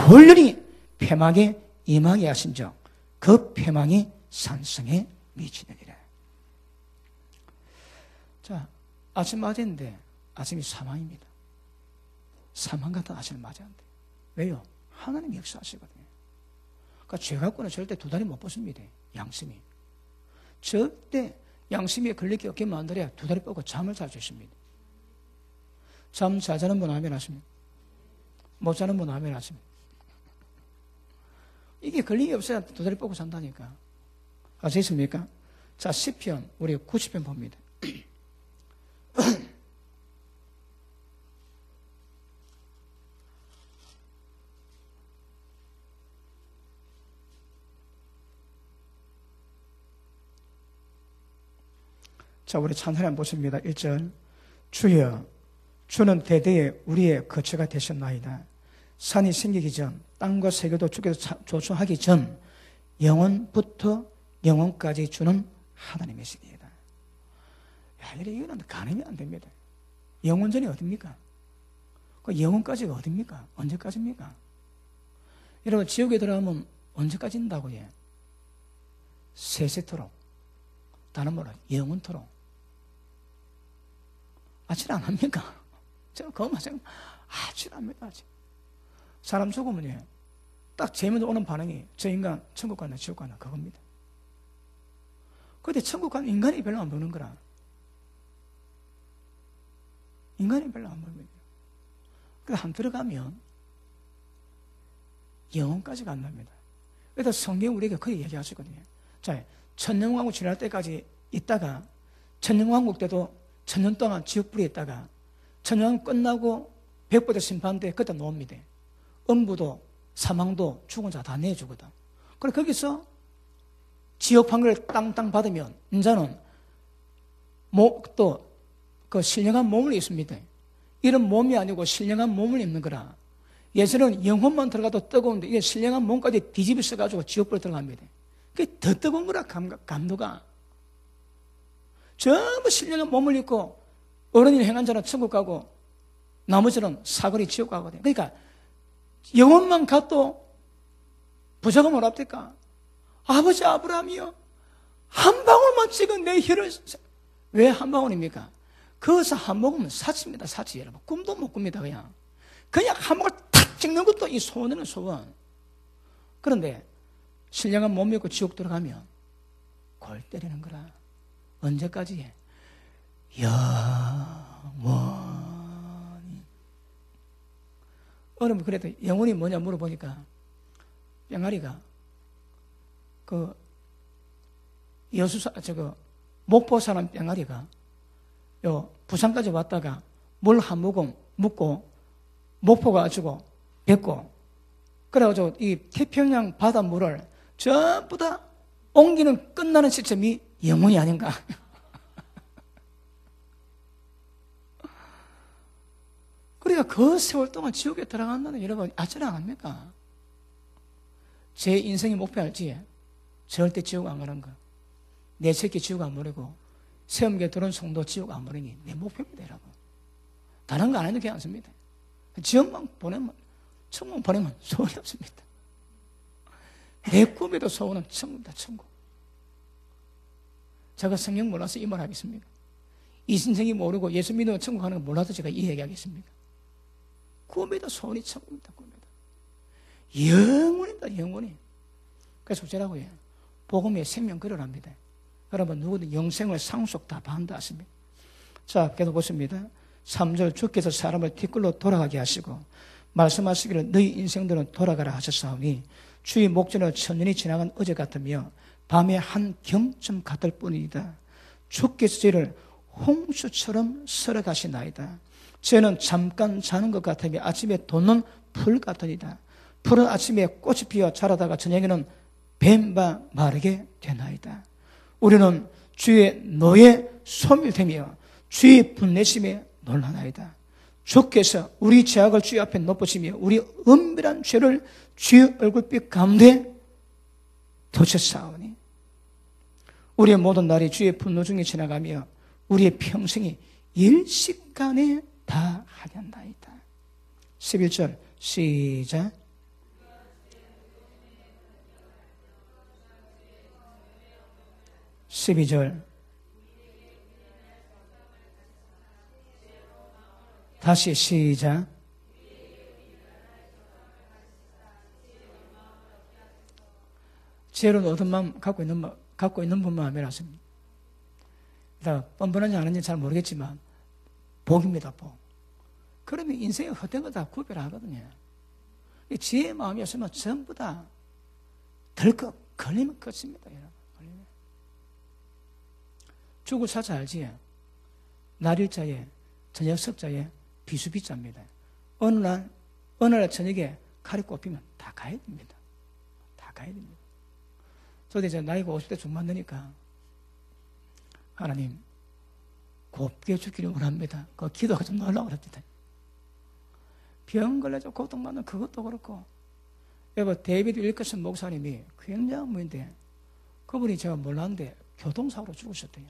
홀연히 패망에 임하게 하신즉 그 패망이 산성에 미치느니라. 자, 아침 맞이인데 아침이 사망입니다. 사망 같은 아침을 맞이한대. 왜요? 하나님이 역사하시거든요. 그러니까 죄 갖고는 절대 두 다리 못 벗습니다. 양심이. 절대 양심에 걸리게 없게 만들어야 두 다리 뻗고 잠을 잘 주십니다. 잠 잘 자는 분 아멘 하십니까? 못 자는 분 아멘 하십니까? 이게 걸림이 없어야 두 다리 뻗고 잔다니까. 아시겠습니까? 자, 시편, 우리 90편 봅니다. 자, 우리 찬송을 한번 보십니다. 1절. 주여, 주는 대대에 우리의 거처가 되셨나이다. 산이 생기기 전, 땅과 세계도 주께서 조성하기 전, 영원부터 영원까지 주는 하나님이시니이다. 야, 이거는 가늠이 안 됩니다. 영원전이 어딥니까? 그 영원까지가 어딥니까? 언제까지입니까? 여러분, 지옥에 들어가면 언제까지 인다고 해? 세세토록. 다른 말로 영원토록. 아찔 안 합니까? 제가 그거 마찬가지. 아찔 합니다. 사람 죽으면 딱 제일 먼저 오는 반응이 저 인간 천국 갔나 지옥 갔나 그겁니다. 그런데 천국 가는 인간이 별로 안 보는 거라. 인간이 별로 안 보는 거예요. 그래서 한 들어가면 영혼까지 간답니다. 그래서 성경 우리에게 그렇게 얘기하시거든요. 자, 천년왕국 지날 때까지 있다가 천년왕국 때도 천년 동안 지옥불에 있다가 천년왕국 끝나고 백보자 심판 때 그때 놓습니다. 음부도 사망도 죽은 자 다 내주거든. 그래 거기서 지옥 판결을 땅땅 받으면 이제는 또 그 신령한 몸을 입습니다. 이런 몸이 아니고 신령한 몸을 입는 거라. 예전에는 영혼만 들어가도 뜨거운데 이게 신령한 몸까지 뒤집어 써가지고 지옥불에 들어갑니다. 그게 더 뜨거운 거라 감도가. 전부 신령한 몸을 입고 어른이 행한 자는 천국 가고 나머지는 사거리 지옥 가거든요. 그러니까 영혼만 가도 부자가 뭐랍니까? 아버지 아브라함이요, 한 방울만 찍은 내 혀를. 왜 한 방울입니까? 거기서 한 모금은 사치입니다. 사치. 여러분 꿈도 못 꿉니다. 그냥 한 모금 탁 찍는 것도 이 소원이는 소원. 그런데 신령한 몸 입고 지옥 들어가면 골 때리는 거라. 언제까지 해? 영원히. 어느 분 그래도 영원히 뭐냐 물어보니까 병아리가 그 여수사 목포 사람 병아리가 요 부산까지 왔다가 물 한 모금 묻고 목포 가지고 뱉고 그래가지고 이 태평양 바닷물을 전부 다 옮기는 끝나는 시점이 영혼이 아닌가. 그러니까 그 세월 동안 지옥에 들어간다는 여러분 아찔 안 합니까? 제 인생의 목표 알지? 절대 지옥 안 가는 거. 내 새끼 지옥 안 보내고 세움계 들어온 성도 지옥 안 보내기 내 목표입니다. 여러분. 다른 거 안 해도 괜찮습니다. 지옥만 보내면, 천국 보내면 소원이 없습니다. 내 꿈에도 소원은 천국이다. 천국. 제가 성경 몰라서 이 말 하겠습니까? 이신생이 모르고 예수 믿으면 천국 가는 거 몰라도 제가 이 얘기하겠습니까? 꿈에도 소원이 천국입니다. 꿈에도 영원입니다. 영원히. 그래서 어쩌라고 해요? 복음의 생명 그러랍니다. 여러분 누구든 영생을 상속 다 받는다 하십니다. 자, 계속 보십니다. 3절 주께서 사람을 뒷걸로 돌아가게 하시고 말씀하시기를 너희 인생들은 돌아가라 하셨사오니 주의 목전은 천년이 지나간 어제 같으며 밤에 한 경쯤 같을 뿐이다. 주께서 저희를 홍수처럼 쓸어가시나이다. 저는 잠깐 자는 것 같으며 아침에 돋는 풀 같으니다. 풀은 아침에 꽃이 피어 자라다가 저녁에는 뱀바 마르게 되나이다. 우리는 주의 노에 소멸되며 주의 분내심에 놀라나이다. 주께서 우리 죄악을 주의 앞에 높으시며 우리 은밀한 죄를 주의 얼굴빛 가운데 도쳤사오니 우리의 모든 날이 주의 분노 중에 지나가며 우리의 평생이 일시간에 다 하겠나이다. 11절 시작. (12절) 다시 시작. 죄로 얻은 마음 갖고 있는 분만 하면 하십니다. 뻔뻔한지 아닌지 잘 모르겠지만 복입니다. 복. 그러면 인생의 헛된 거 다 구별하거든요. 지혜의 마음이었으면 전부 다 덜컥 걸리면 끝입니다. 여러분. 걸리면. 죽을 사자 알지? 날일자에 저녁 석자에 비수비자입니다. 어느 날 저녁에 칼이 꼽히면 다 가야 됩니다. 다 가야 됩니다. 저도 이제 나이가 50대 중반 되니까 하나님 곱게 죽기를 원합니다. 그 기도가 좀 놀라고 그럽니다. 병 걸려서 고통받는 그것도 그렇고 여러분 데이비드 윌커슨 목사님이 굉장한 분인데 그분이 제가 몰랐는데 교통사고로 죽으셨대요.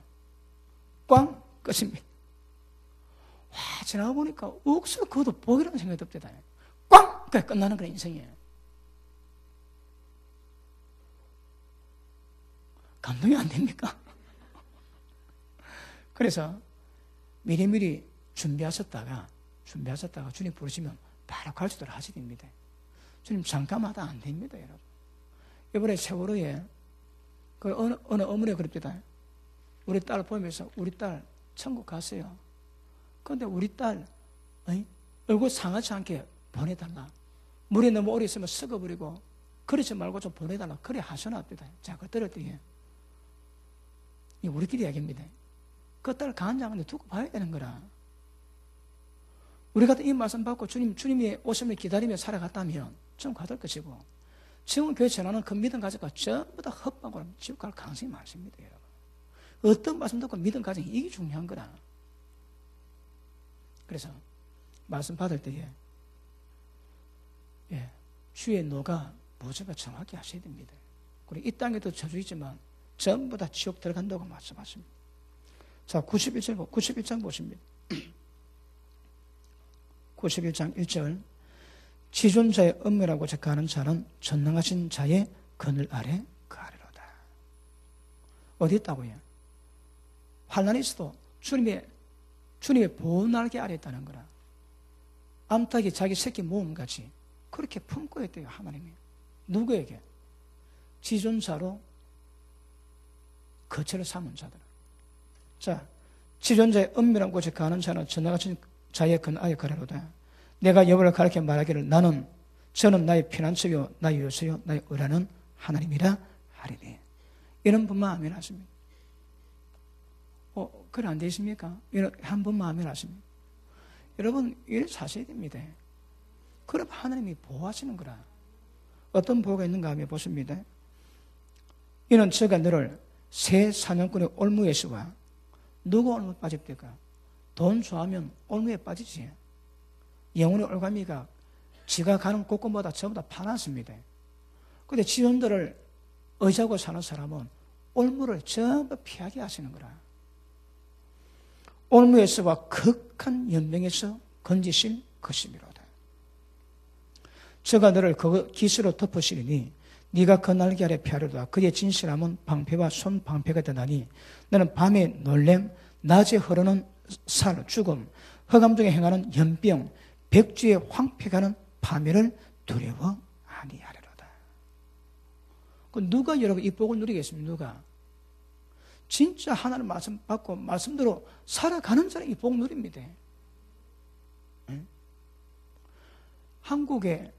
꽝 끝입니다. 와 지나가 보니까 억수로 그것도 복이라는 생각이 듭니다. 꽝! 그게 끝나는 그런 인생이에요. 감동이 안 됩니까? 그래서 미리미리 준비하셨다가 주님 부르시면 바로 갈 수 있도록 하셔야 됩니다. 주님 잠깐마다 안 됩니다, 여러분. 이번에 세월호에 그 어느 어머니가 그럽니다. 우리 딸 보면서 우리 딸 천국 갔어요. 그런데 우리 딸 얼굴 상하지 않게 보내달라. 물에 너무 오래 있으면 썩어버리고 그러지 말고 좀 보내달라. 그래 하셔놨습니다. 자, 그 들을 때에 이 우리끼리 이야기입니다. 그 딸 간장한테 두고 봐야 되는 거라. 우리 같은 이 말씀 받고 주님이 오심을 기다리며 살아갔다면 좀 가될 것이고 지금 교회 전하는 그 믿음 가지고 전부 다 헛방으로 지옥 갈 가능성이 많습니다, 여러분. 어떤 말씀 듣고 믿음 가정 이게 중요한 거라. 그래서 말씀 받을 때에 주의 노가 무엇인가 정확히 하셔야 됩니다. 그리고 이 땅에도 저주 있지만 전부 다 지옥 들어간다고 말씀하십니다. 자, 91장 보십니다. 91장 1절 지존자의 은밀하고 적하는 자는 전능하신 자의 그늘 아래 그 아래로다. 어디 있다고요? 환난이 있어도 주님의 보호 날개 아래 있다는 거라. 암탉이 자기 새끼 모음같이 그렇게 품고 있대요, 하나님이. 누구에게? 지존자로 거처를 삼은 자들. 자, 지존자의 은밀한 곳에 가는 자는 전능하신 자의 그늘 아래 그 아래로다. 내가 여호와를 가리켜 말하기를 저는 나의 피난처요 나의 요새요 나의 의라는 하나님이라 하리니. 이런 분만 아멘 하십니다. 그래 안 되십니까? 한 분만 아멘 하십니다. 여러분 이를 사셔야 됩니다. 그럼 하나님이 보호하시는 거라. 어떤 보호가 있는가 하면 보십니다. 이는 저가 너를 새 사냥꾼의 올무에서와 누구 올무에 빠집니까? 돈 좋아하면 올무에 빠지지. 영혼의 올가미가 지가 가는 곳곳마다 전부 다 파놨습니다. 그런데 지존들을 의지하고 사는 사람은 올무를 전부 피하게 하시는 거라. 올무에서와 극한 연명에서 건지실 것이미로다. 저가 너를 그 기수로 덮으시리니 네가 그 날개 아래 피하려다. 그의 진실함은 방패와 손방패가 되나니 너는 밤에 놀램 낮에 흐르는 살 죽음 흑암 중에 행하는 연병 백주의 황폐가는 파멸을 두려워 아니하리로다. 누가 여러분 이 복을 누리겠습니까? 누가? 진짜 하나님 말씀 받고 말씀대로 살아가는 사람이 이 복 누립니다. 응? 한국에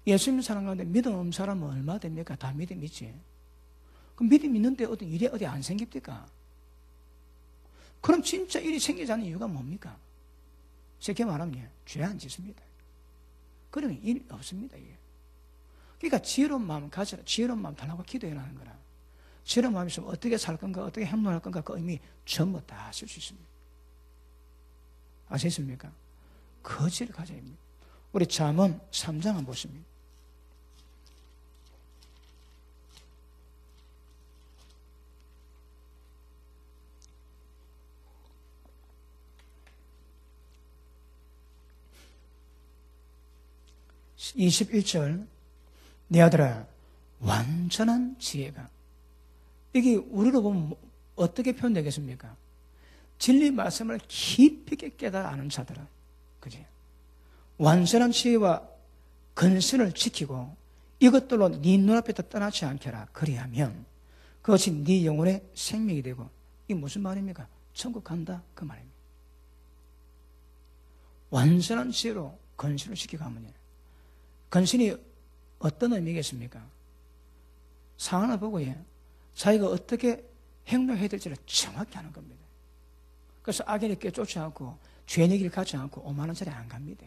예수님 사람 가운데 믿음 없는 사람은 얼마 됩니까? 다 믿음 있지. 그럼 믿음 있는데 어떤 일이 어디 안 생깁니까? 그럼 진짜 일이 생기지 않는 이유가 뭡니까? 쉽게 말하면 죄 안 짓습니다. 그러면 일 없습니다. 이게. 그러니까 지혜로운 마음 가져라. 지혜로운 마음 달라고 기도해라는 거라. 지혜로운 마음이 있으면 어떻게 살 건가 어떻게 행동할 건가 그 의미 전부 다 쓸 수 있습니다. 아시겠습니까? 거지를 가져야 합니다. 우리 잠언 3장 한번 보십니다. (21절) 내 아들아 완전한 지혜가, 이게 우리로 보면 어떻게 표현되겠습니까? 진리 말씀을 깊이 있게 깨달아 아는 자들은, 그지? 완전한 지혜와 근신을 지키고 이것들로 네 눈앞에서 떠나지 않게라. 그리하면 그것이 네 영혼의 생명이 되고. 이게 무슨 말입니까? 천국 간다 그 말입니다. 완전한 지혜로 근신을 지키고 하면, 근신이 어떤 의미겠습니까? 상황을 보고 자기가 어떻게 행동해야 될지를 정확히 하는 겁니다. 그래서 악인을 쫓지 않고 죄의 길을 가지 않고 오만한 자리에 안 갑니다.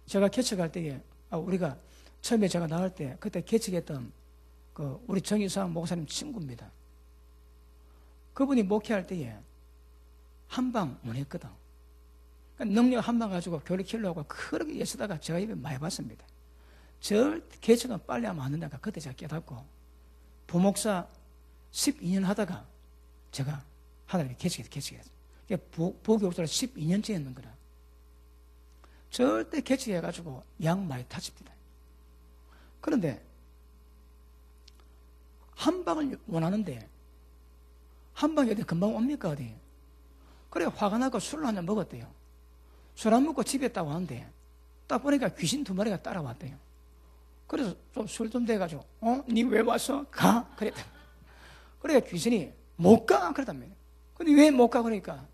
제가 개척할 때에, 우리가 처음에 제가 나올 때 그때 개척했던 우리 정의상 목사님 친구입니다. 그분이 목회할 때에 한방 원했거든. 그러니까 능력 한방 가지고 교회 키우려고 그렇게 애쓰다가 제가 입에 많이 봤습니다. 절대 개척은 빨리 하면 안 된다니까 그때 제가 깨닫고, 부목사 12년 하다가 제가 하나님이 개척했어요. 부교육사를 12년째 했는 거라. 절대 개척해가지고 양 많이 타집니다. 그런데 한방을 원하는데 한방이 어디 금방 옵니까 어디? 그래 화가 나고 술을 한잔 먹었대요. 술 안 먹고 집에 딱 왔는데 딱 보니까 귀신 2마리가 따라왔대요. 그래서 좀 술 좀 돼가지고 니 왜 왔어? 가? 그랬다. 그러니까 귀신이 못 가? 그랬답니다. 근데 왜 못 가? 그러니까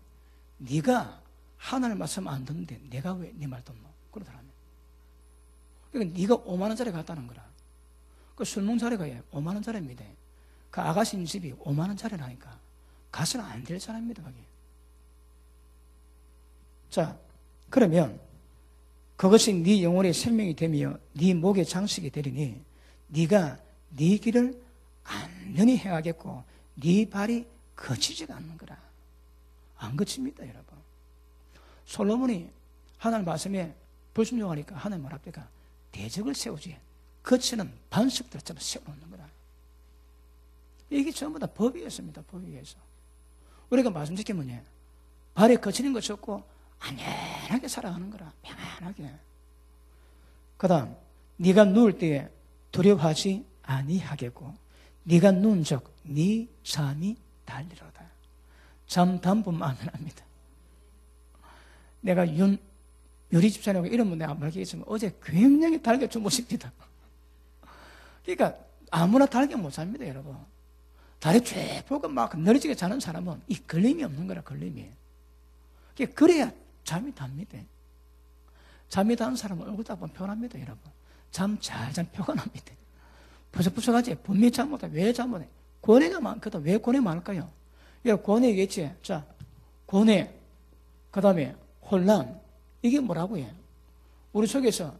네가 하나님 말씀 안 듣는데 내가 왜 네 말 듣노? 그러더라면. 그러니까 네가 5만 원짜리 갔다는 거라. 그 술 먹는 자리가 5만 원짜리입니다. 그 아가씨 집이 5만 원짜리라니까 가서는 안 될 사람입니다. 거기. 자, 그러면 그것이 네 영혼의 생명이 되며 네 목의 장식이 되리니 네가 네 길을 안전히 행하겠고 네 발이 거치지가 않는 거라. 안 거칩니다, 여러분. 솔로몬이 하나님 말씀에 불순종하니까 하나님 말 앞에가 대적을 세우지 거치는 반석들처럼 세워놓는 거라. 이게 전부 다 법이었습니다. 법에 의해서. 우리가 말씀드리면 발에 거치는 것이 없고 안전하게 살아가는 거라. 평안하게. 그 다음 네가 누울 때에 두려워하지 아니하겠고 네가 누운 적 네 잠이 달리로다. 잠 단뿐만 안 합니다. 내가 유리 집사님하고 이런 분 내가 말하겠지만 어제 굉장히 달게 주무십니다. 그러니까 아무나 달게 못 잡니다, 여러분. 다리 쭉 펴고 막 늘어지게 자는 사람은 이 걸림이 없는 거라, 걸림이. 그래야 잠이 답니다. 잠이 다는 사람은 얼굴 딱 보면 편합니다, 여러분. 잠 잘 자면 표가 납니다. 부석부석하지. 분명히 잠 못해. 왜 잠 못해? 고뇌가 많거든. 왜 고뇌 많을까요? 고뇌 얘기했지. 자, 고뇌. 그 다음에 혼란. 이게 뭐라고 해? 우리 속에서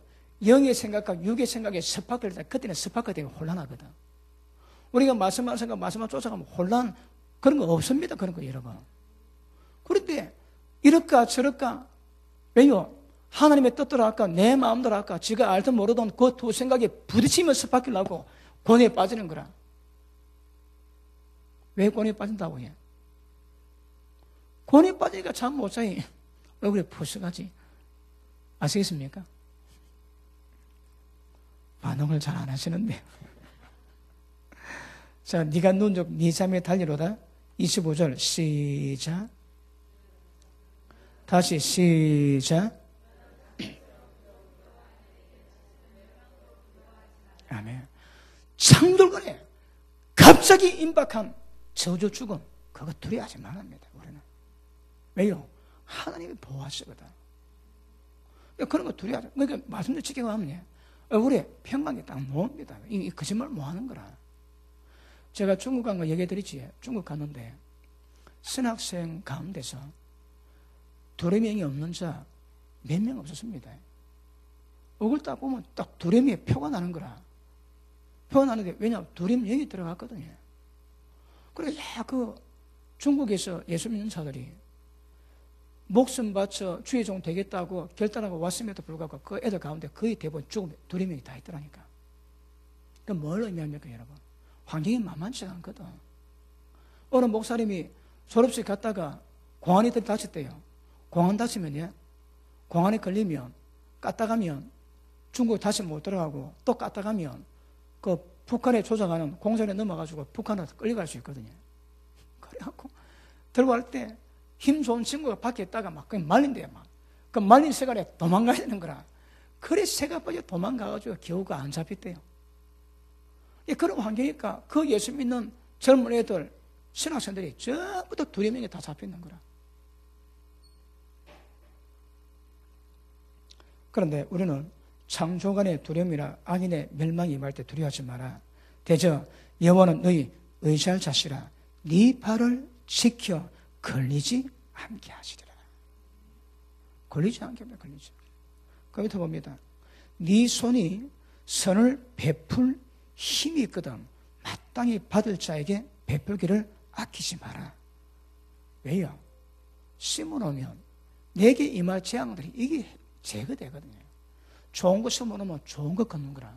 영의 생각과 육의 생각에 습박될 때 그때는 습박이 되고 혼란하거든. 우리가 말씀만 생각, 말씀만 쫓아가면 혼란 그런 거 없습니다. 그런 거 여러분. 그런데 이럴까 저럴까 왜요? 하나님의 뜻대로 할까 내 마음대로 할까 지가 알든 모르든 그 두 생각에 부딪히면 습박이라고 고뇌에 빠지는 거라. 왜 고뇌에 빠진다고 해? 고뇌에 빠지니까 잠 못 자니 얼굴에 푸석하지. 아시겠습니까? 반응을 잘 안 하시는데. 자, 네가 누운 적 네 잠에 달리로다. 25절 시작. 다시 시작. 아멘. 창돌거래 갑자기 임박한 저주 죽음 그거 두려워하지 말랍니다. 우리는. 왜요? 하나님이 보호하시거든. 그런 거 두려워하죠. 그러니까 말씀대로 지켜가면 얼굴에 평강이 딱 놓습니다. 이 거짓말 뭐 하는 거라. 제가 중국 간 거 얘기해드리지. 중국 갔는데 신학생 가운데서 두려움이 없는 자 몇 명 없었습니다. 얼굴 딱 보면 딱 두려움이 표가 나는 거라. 표가 나는데 왜냐하면 두려움 영이 들어갔거든요. 그래서 그 중국에서 예수 믿는 자들이 목숨 바쳐 주의 종 되겠다고 결단하고 왔음에도 불구하고 그 애들 가운데 거의 대부분 죽음 2명이 다 있더라니까. 그 뭘 의미합니까, 여러분? 환경이 만만치가 않거든. 어느 목사님이 졸업식 갔다가 공안이 다쳤대요. 공안 다치면요, 공안에 걸리면 까딱하면 중국 다시 못 들어가고 또 까딱하면 그 북한에 조작하는 공전에 넘어가지고 북한으로 끌려갈 수 있거든요. 그래갖고 들고 갈 때 힘 좋은 친구가 밖에 있다가 막 그냥 말린대요. 막. 그 말린 새가리에 도망가야 되는 거라. 그래 새가 빠져 도망가가지고 겨우가 안 잡혔대요. 그런 환경이니까 그 예수 믿는 젊은 애들, 신학생들이 전부 다 2명이 다 잡혀있는 거라. 그런데 우리는 창조간의 두려움이라 악인의 멸망이 임할 때 두려워하지 마라. 대저 여호와는 너희 의지할 자시라. 네 발을 지켜 걸리지 않게 하시리라. 걸리지 않게 합니다. 걸리지. 그 밑에 봅니다. 네 손이 선을 베풀 힘이 있거든 마땅히 받을 자에게 베풀기를 아끼지 마라. 왜요? 심어놓으면 내게 임할 재앙들이 이게 제거되거든요. 좋은 거 심어놓으면 좋은 거 걷는 거라.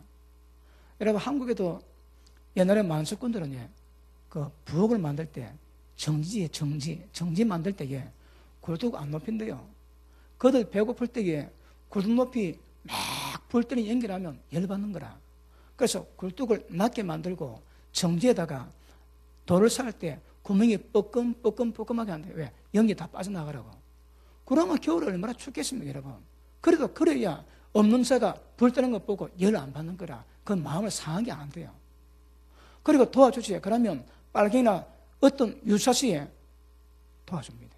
여러분 한국에도 옛날에 만수꾼들은 그 부엌을 만들 때 정지 만들 때에 굴뚝 안 높인대요. 그들 배고플 때에 굴뚝 높이 막 불 때는 연결하면 열받는 거라. 그래서 굴뚝을 낮게 만들고 정지에다가 돌을 쌀 때 구멍이 뻐끔하게 한대요. 왜? 연기 다 빠져나가라고. 그러면 겨울에 얼마나 춥겠습니까, 여러분? 그래도 그래야 없는 새가 불 뜨는 거 보고 열 안 받는 거라. 그 마음을 상하게 안 돼요. 그리고 도와주지. 그러면 빨갱이나 어떤 유사시에 도와줍니다.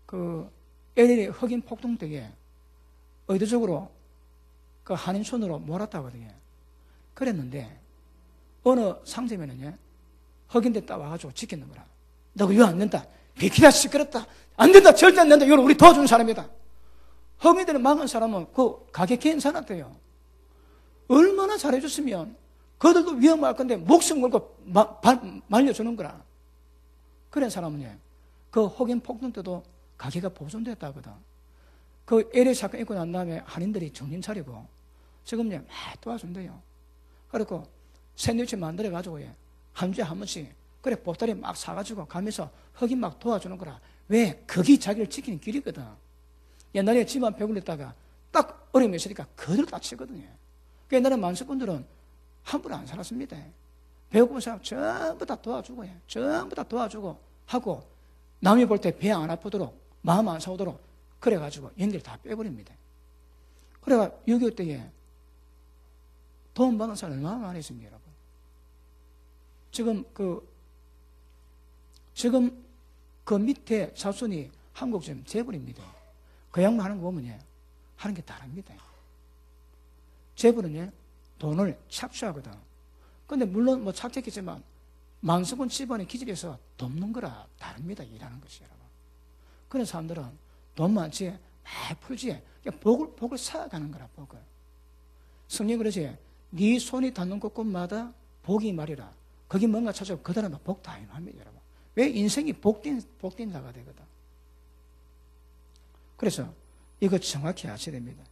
그 LA 흑인 폭동 때에 의도적으로 그 한인촌으로 몰았다거든요. 그랬는데 어느 상점에는요 흑인들 딱 와가지고 지키는 거라. 너가 이거 안 된다. 비키라 시끄럽다. 안 된다. 절대 안 된다. 이걸 우리 도와주는 사람이다. 흑인들을 막은 사람은 그 가게 괜찮았대요. 얼마나 잘해줬으면 그들도 위험할 건데 목숨 걸고 말려주는 거라. 그런 사람은요 그 흑인 폭동 때도 가게가 보존됐다거든. 그 LA 사건 있고 난 다음에 한인들이 정신 차리고 지금요 막 도와준대요. 그리고 샌드위치 만들어가지고 한 주에 한 번씩 그래 보따리 막 사가지고 가면서 흑인 막 도와주는 거라. 왜? 그게 자기를 지키는 길이거든. 옛날에 집안 배불렸다가 딱 어려움이 있으니까 그대로 다치거든요. 옛날에 만수꾼들은 함부로 안 살았습니다. 배고픈 사람 전부 다 도와주고 전부 다 도와주고 하고 남이 볼 때 배 안 아프도록 마음 안 상하도록 그래가지고 연기를 다 빼버립니다. 그래가 6.25 때에 도움 받은 사람 얼마나 많이 있습니까, 여러분? 지금 그 밑에 자손이 한국 지금 재벌입니다. 그 양반 하는 거 보면 하는 게 다릅니다. 재벌은 돈을 착취하거든. 근데 물론 뭐 착취했지만 만수군 집안의 기질에서 돕는 거라 다릅니다. 일하는 것이 여러분. 그런 사람들은 돈 많지, 막 풀지, 복을 쌓아가는 거라, 복을. 성경이 그러지, 네 손이 닿는 곳곳마다 복이 말이라. 거기 뭔가 찾아오면 그 사람은 복 다 임합니다, 여러분. 왜? 인생이 복된 자가 되거든. 그래서 이거 정확히 아셔야 됩니다.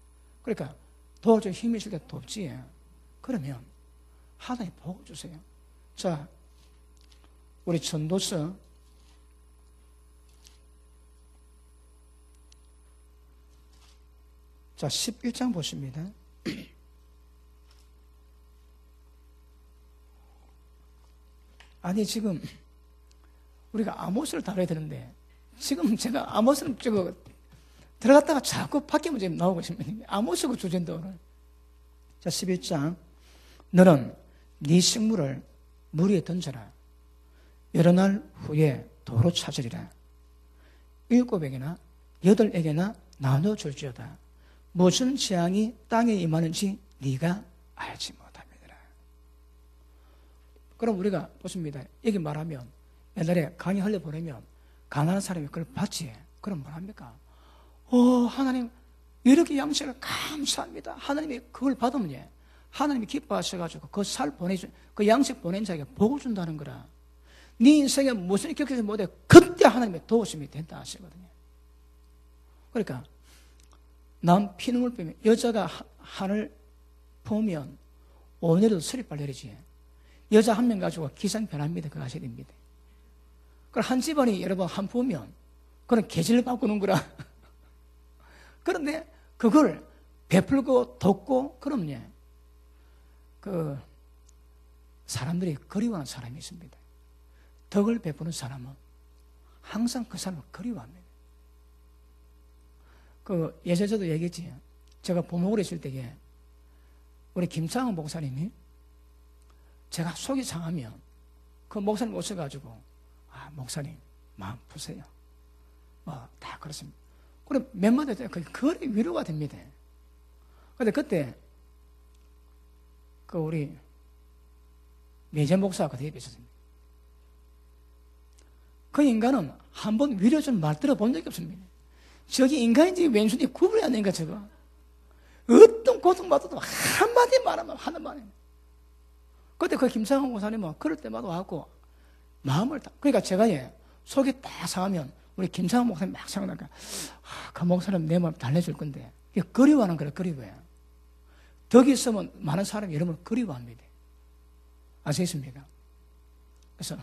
그러니까 도와줄 힘이 있을 때 돕지. 그러면 하나님 복을 주세요. 자, 우리 전도서 자 11장 보십니다. 아니 지금 우리가 아모스를 다뤄야 되는데 지금 제가 아모스는 들어갔다가 자꾸 밖에 문제 나오고 있습니다. 아모스가 주제인데 오늘. 자 11장 너는 네 식물을 물 위에 던져라. 여러 날 후에 도로 찾으리라. 7에게나 8에게나 나눠줄지어다. 무슨 재앙이 땅에 임하는지 네가 알지 못함이니라. 그럼 우리가 보십니다. 여기 말하면 옛날에 강에 흘려보내면 가난한 사람이 그걸 받지. 그럼 뭐합니까? 하나님 이렇게 양식을 감사합니다. 하나님이 그걸 받으면 하나님이 기뻐하셔가지고 그 살 보내준 그 양식 보낸 자에게 복을 준다는 거라. 네 인생에 무슨 겪지 못해 그때 하나님의 도우심이 된다 하시거든요. 그러니까 남 피눈물 빼면 여자가 한을 보면 오늘도 서리빨 내리지. 여자 한 명 가지고 기상 변합니다. 그거 아셔야 됩니다. 그럼 한 집안이 여러분 한 보면 그런 계절을 바꾸는 거라. 그런데 그걸 베풀고 돕고 그럼요. 그 사람들이 그리워하는 사람이 있습니다. 덕을 베푸는 사람은 항상 그 사람을 그리워합니다. 그 예전에 저도 얘기했지. 제가 부목을 했을 때에 우리 김창훈 목사님이 제가 속이 상하면 그 목사님 오셔가지고 목사님 마음 푸세요. 다 그렇습니다. 그럼 몇 마디 그게 위로가 됩니다. 근데 그때 그 우리 매제 목사가 대입해 있었습니다. 그 인간은 한 번 위로 좀 말 들어본 적이 없습니다. 저기 인간인지 왼손이 구분이 안 되니까 저거 어떤 고통받아도 한마디 말하면 하는 말입니다. 그때 그 김상훈 목사님은 그럴 때마다 와갖고 마음을 그러니까 제가 속이 딱 상하면 우리 김상훈 목사님 막 생각나니까 그 목사님 내 마음 달래줄 건데 그리워하는 거라. 그리워요. 덕이 있으면 많은 사람이 여러분을 그리워합니다. 아시겠습니까? 그래서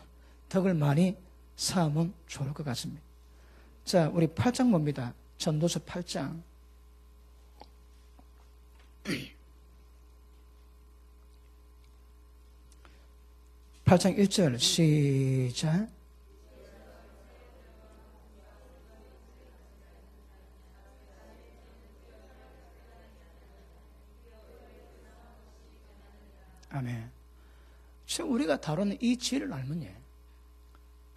덕을 많이 쌓으면 좋을 것 같습니다. 자, 우리 8장 봅니다. 전도서 8장. 8장 1절 시작. 아멘. 지금 우리가 다루는 이 지혜를 알면요,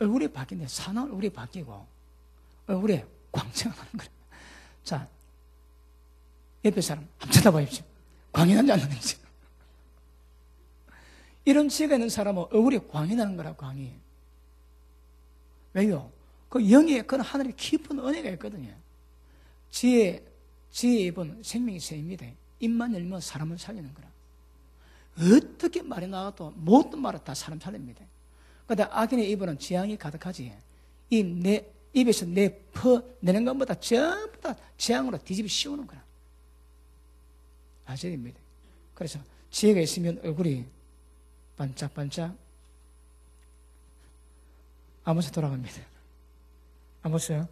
얼굴이 바뀌는데 사나운 얼굴이 바뀌고 얼굴에 광채가 나는 거예요. 자, 옆에 사람 한번 쳐다보십시오. 광이 나지 않는지. 이런 지혜가 있는 사람은 얼굴이 광이 나는 거라. 광이. 왜요? 그 영에 그런 하늘의 깊은 은혜가 있거든요. 지혜의 입은 생명의 새입니다. 입만 열면 사람을 살리는 거라. 어떻게 말이 나와도 모든 말은 다 사람 살립니다. 그런데 악인의 입은 재앙이 가득하지. 입에서 내는 것보다 전부 다 재앙으로 뒤집어 씌우는 거라. 아셔야 됩니다. 그래서 지혜가 있으면 얼굴이 반짝반짝 아모스 돌아갑니다. 아모스요.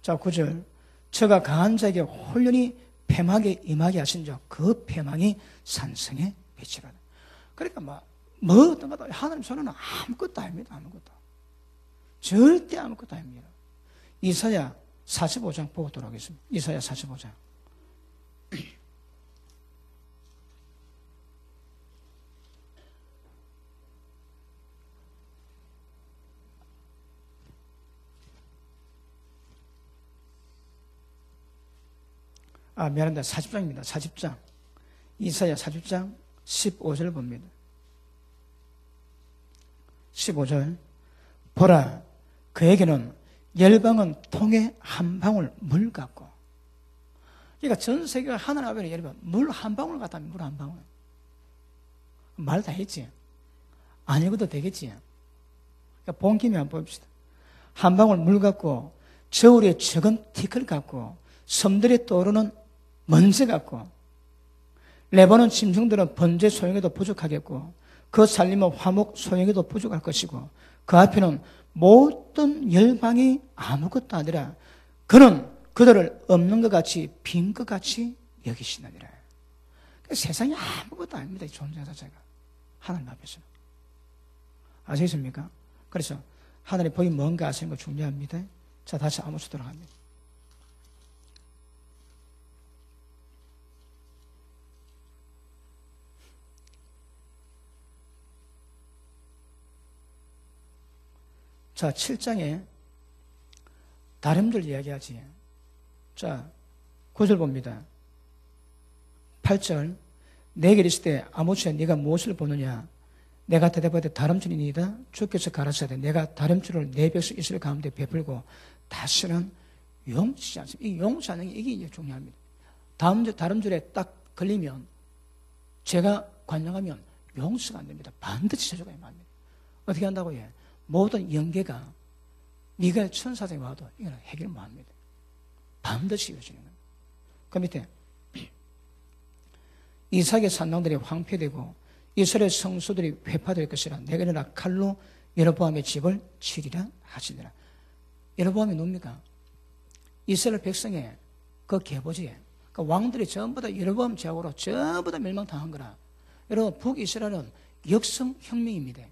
자, 9절. 저가 강한 자에게 홀륜히 패망하게 임하게 하신 자 그 패망이 산성의 빛이로다. 그러니까 뭐 어떤 것도 하나님 손에는 아무것도 아닙니다. 아무것도. 절대 아무것도 아닙니다. 이사야 45장 보고 돌아오겠습니다. 이사야 45장. 미안합니다. 40장입니다. 40장. 이사야 40장 15절 봅니다. 15절. 보라, 그에게는 열방은 통에 한 방울 물 같고. 그러니까 전 세계가 하늘 아버지 여러분 물 한 방울 같다면 물 한 방울. 말 다 했지. 안 읽어도 되겠지. 그러니까 본 김에 한번 봅시다. 한 방울 물 같고 저울의 적은 티끌 같고 섬들에 떠오르는 먼지 같고 레바논 짐승들은 번제 소용에도 부족하겠고 그 살림은 화목 소용에도 부족할 것이고 그 앞에는 모든 열방이 아무것도 아니라 그는 그들을 없는 것 같이 빈 것 같이 여기시느니라. 세상이 아무것도 아닙니다. 이 존재 자체가 하나님 앞에서. 아시겠습니까? 그래서 하나님 법이 뭔가 아시는 거 중요합니다. 자, 다시 아모스 돌아갑니다. 자, 7장에 다름질 이야기하지. 자, 9절 봅니다. 8절. 내게 이르시되 아모스야 네가 무엇을 보느냐? 내가 대답하되 다름질이니이다. 주께서 가라사대 내가 다름질을 내 백성 이스라엘 가운데 베풀고 다시는 용치지 않습니다. 이 용치하는 게 이게 중요합니다. 다름질에 딱 걸리면 제가 관영하면 용서가 안 됩니다. 반드시 저주가 임합니다. 어떻게 한다고요? 모든 영계가 미가엘 천사장이 와도 이거는 해결 못합니다. 반드시 이루어지는 겁니다. 그 밑에 이삭의 산당들이 황폐되고 이스라엘 성소들이 회파될 것이라 내가 일어나 칼로 여로보암의 집을 치리라 하시니라. 여로보암이 누굽니까? 이스라엘 백성의 그 계보지에 그 왕들이 전부 다 여로보암 제국으로 전부 다 멸망당한 거라. 여러분 북이스라엘은 역성혁명입니다.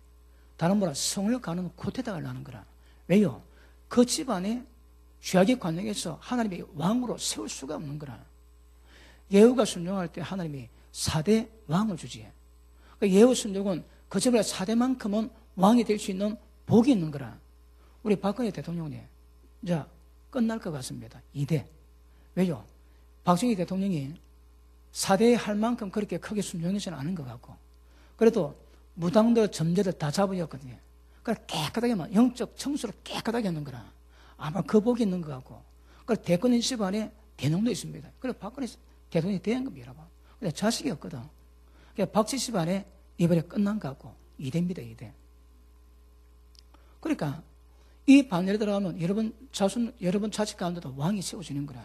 다른 말로 성을 가는 쿠데타가 나는 거라. 왜요? 그 집안에 죄악의 관행에서 하나님이 왕으로 세울 수가 없는 거라. 예후가 순종할 때 하나님이 4대 왕을 주지. 예후 순종은 그 집안에 4대만큼은 왕이 될 수 있는 복이 있는 거라. 우리 박근혜 대통령이 자 끝날 것 같습니다. 2대. 왜요? 박정희 대통령이 4대 할 만큼 그렇게 크게 순종하지는 않은 것 같고, 그래도 무당들 점제들 다 잡으셨거든요. 그러니까 깨끗하게, 영적 청소를 깨끗하게 하는 거라. 아마 그 복이 있는 것 같고, 그 대권인 집안에 대농도 있습니다. 그래서 박근혜 대통령이 된 겁니다, 여러분. 근데 자식이 없거든. 그러니까 박씨 집안에 이번에 끝난 것 같고, 2대입니다, 2대. 그러니까 이 반열에 들어가면 여러분 자식 가운데도 왕이 세워지는 거라.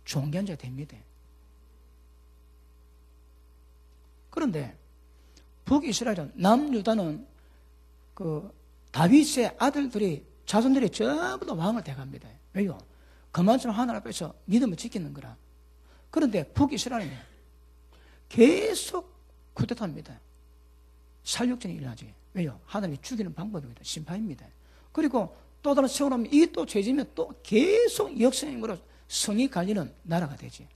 종견자가 됩니다. 그런데 북이스라엘은 남유다는 그 다윗의 아들들이 자손들이 전부 다 왕을 대갑니다. 왜요? 그만큼 하나님 앞에서 믿음을 지키는 거라. 그런데 북이스라엘은 계속 쿠데타입니다. 살육전이 일어나지. 왜요? 하나님이 죽이는 방법입니다. 심판입니다. 그리고 또 다른 세월 하면 이게 또 죄지면 또 계속 역사형으로 성이 갈리는 나라가 되지.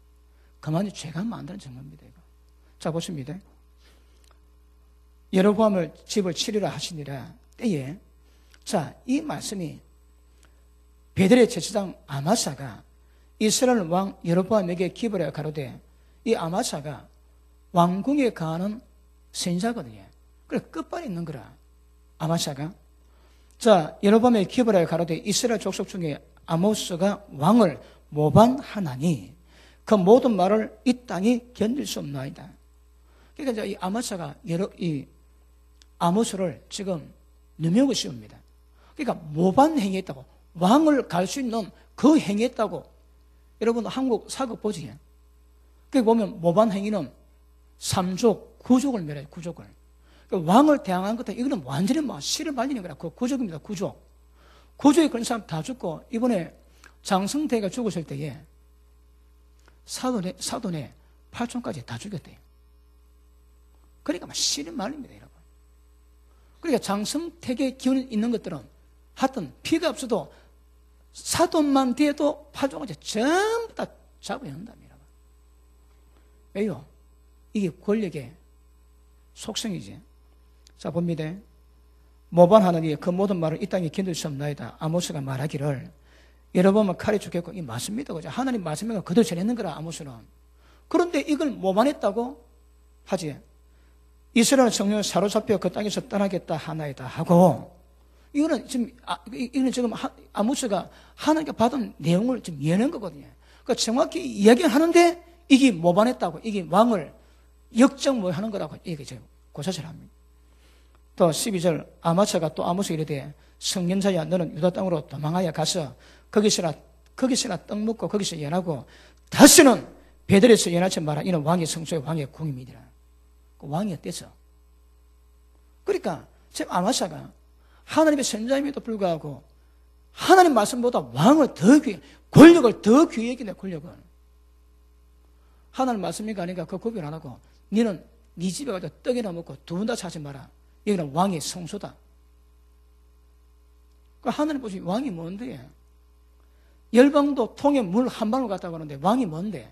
그만이 죄가 만드는 증거입니다. 이거. 자, 보십니다. 여로보암을 집을 치리라 하시니라 때에, 자, 이 말씀이 베델의 제사장 아마사가 이스라엘 왕 여로보암에게 기브라에 가로되, 이 아마사가 왕궁에 가는 선지자거든요. 그래 끝발이 있는 거라. 아마사가 자 여로보암의 기브라에 가로되 이스라엘 족속 중에 아모스가 왕을 모반하나니 그 모든 말을 이 땅이 견딜 수 없나이다. 그러니까 이제 이 아마사가 이 아모스를 지금 누명을 씌웁니다. 그러니까 모반 행위했다고, 왕을 갈 수 있는 그 행위했다고. 여러분 한국 사극 보지. 거기 보면 모반 행위는 3족, 9족을 멸해요. 9족을. 그러니까 왕을 대항한 것도 이거는 완전히 씨를 말리는 거라. 그 9족입니다. 9족. 9족에 그런 사람 다 죽고, 이번에 장성태가 죽었을 때에 사돈의 8촌까지 다 죽였대요. 그러니까 씨를 말립니다, 여러분. 그러니까 장성택의 기운이 있는 것들은 하여튼 피가 없어도 사돈만 돼도 8촌까지 전부 다 잡아야 한답니다. 왜요? 이게 권력의 속성이지. 자, 봅니다. 모반하느니 그 모든 말을 이 땅에 견딜 수 없나이다. 아모스가 말하기를, 여러분은 칼이 죽겠고, 이 맞습니다. 그죠? 하나님 말씀을 그대로 전했는 거라, 아모스는. 그런데 이걸 모반했다고 하지. 이스라엘 청년을 사로잡혀 그 땅에서 떠나겠다 하나이다 하고, 이거는 지금 아모스가 하나님께 받은 내용을 지금 예는 거거든요. 그러니까 정확히 이야기하는데 이게 모반했다고, 이게 왕을 역정 뭐 하는 거라고 이게 지금 고사를 합니다. 또 12절 아마사가 또 아모스에게 이르되 성년자야 너는 유다 땅으로 도망하여 가서 거기서나 떡 먹고 거기서 연하고 다시는 베델에서 연하지 마라. 이는 왕의 성소의 왕의 궁임이니라. 그 왕이 어때서? 그러니까 지금 아마사가 하나님의 선자임에도 불구하고 하나님 말씀보다 왕을 더 귀해, 권력을 더 귀히 여기네. 권력을 하나님 말씀이가 아니까 그 구별 안 하고 너는 네 집에 가서 떡이나 먹고 두 분 다 자지 마라. 여기는 왕의 성소다. 그 하나님 보시 왕이 뭔데? 열방도 통에 물 한 방울 갖다고 하는데 왕이 뭔데?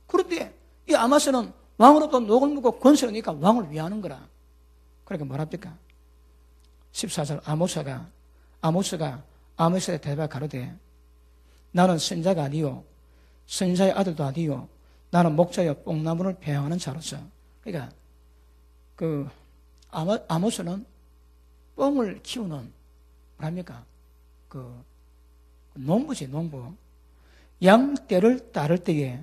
그런데 이 아마스는 왕으로부터 녹을 묻고 권세를 니까 왕을 위하는 거라. 그러니까 뭐랍니까? 14절 아모스가 아모스에 대답하여 가로되 나는 선자가 아니요 선자의 아들도 아니요 나는 목자여 뽕나무를 배양하는 자로서. 그러니까 그 아모스는 뽕을 키우는 뭐랍니까? 그 농부지, 농부. 양떼를 따를 때에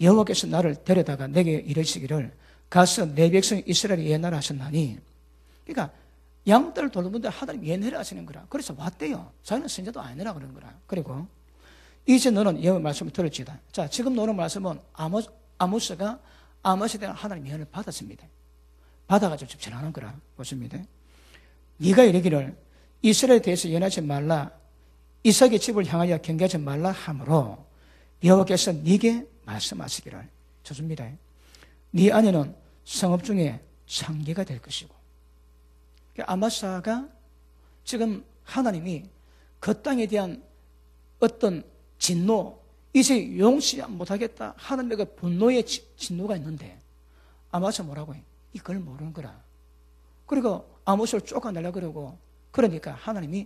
여호와께서 나를 데려다가 내게 이르시기를 가서 내 백성 이스라엘을 예나라 하셨나니. 그러니까 양떼를 돌보는데 하나님 예내라 하시는 거라. 그래서 왔대요. 자기는 선자도 아니라 그런 거라. 그리고 이제 너는 여호와 말씀을 들을지다. 자, 지금 너는 말씀은 아모스가 아모스에 대한 하나님 예언을 받았습니다. 받아가지고 지금 전하는 거라. 보십니다. 네가 이르기를 이스라엘에 대해서 예언하지 말라. 이삭의 집을 향하여 경계하지 말라 하므로 여호와께서 네게 말씀하시기를 좋습니다. 네 안에는 성읍 중에 창기가 될 것이고. 아마사가 지금 하나님이 그 땅에 대한 어떤 진노, 이제 용시 못하겠다 하나님의 그 분노의 진노가 있는데 아마사 뭐라고 해? 이걸 모르는 거라. 그리고 아모스를 쫓아내려고 그러고, 그러니까 하나님이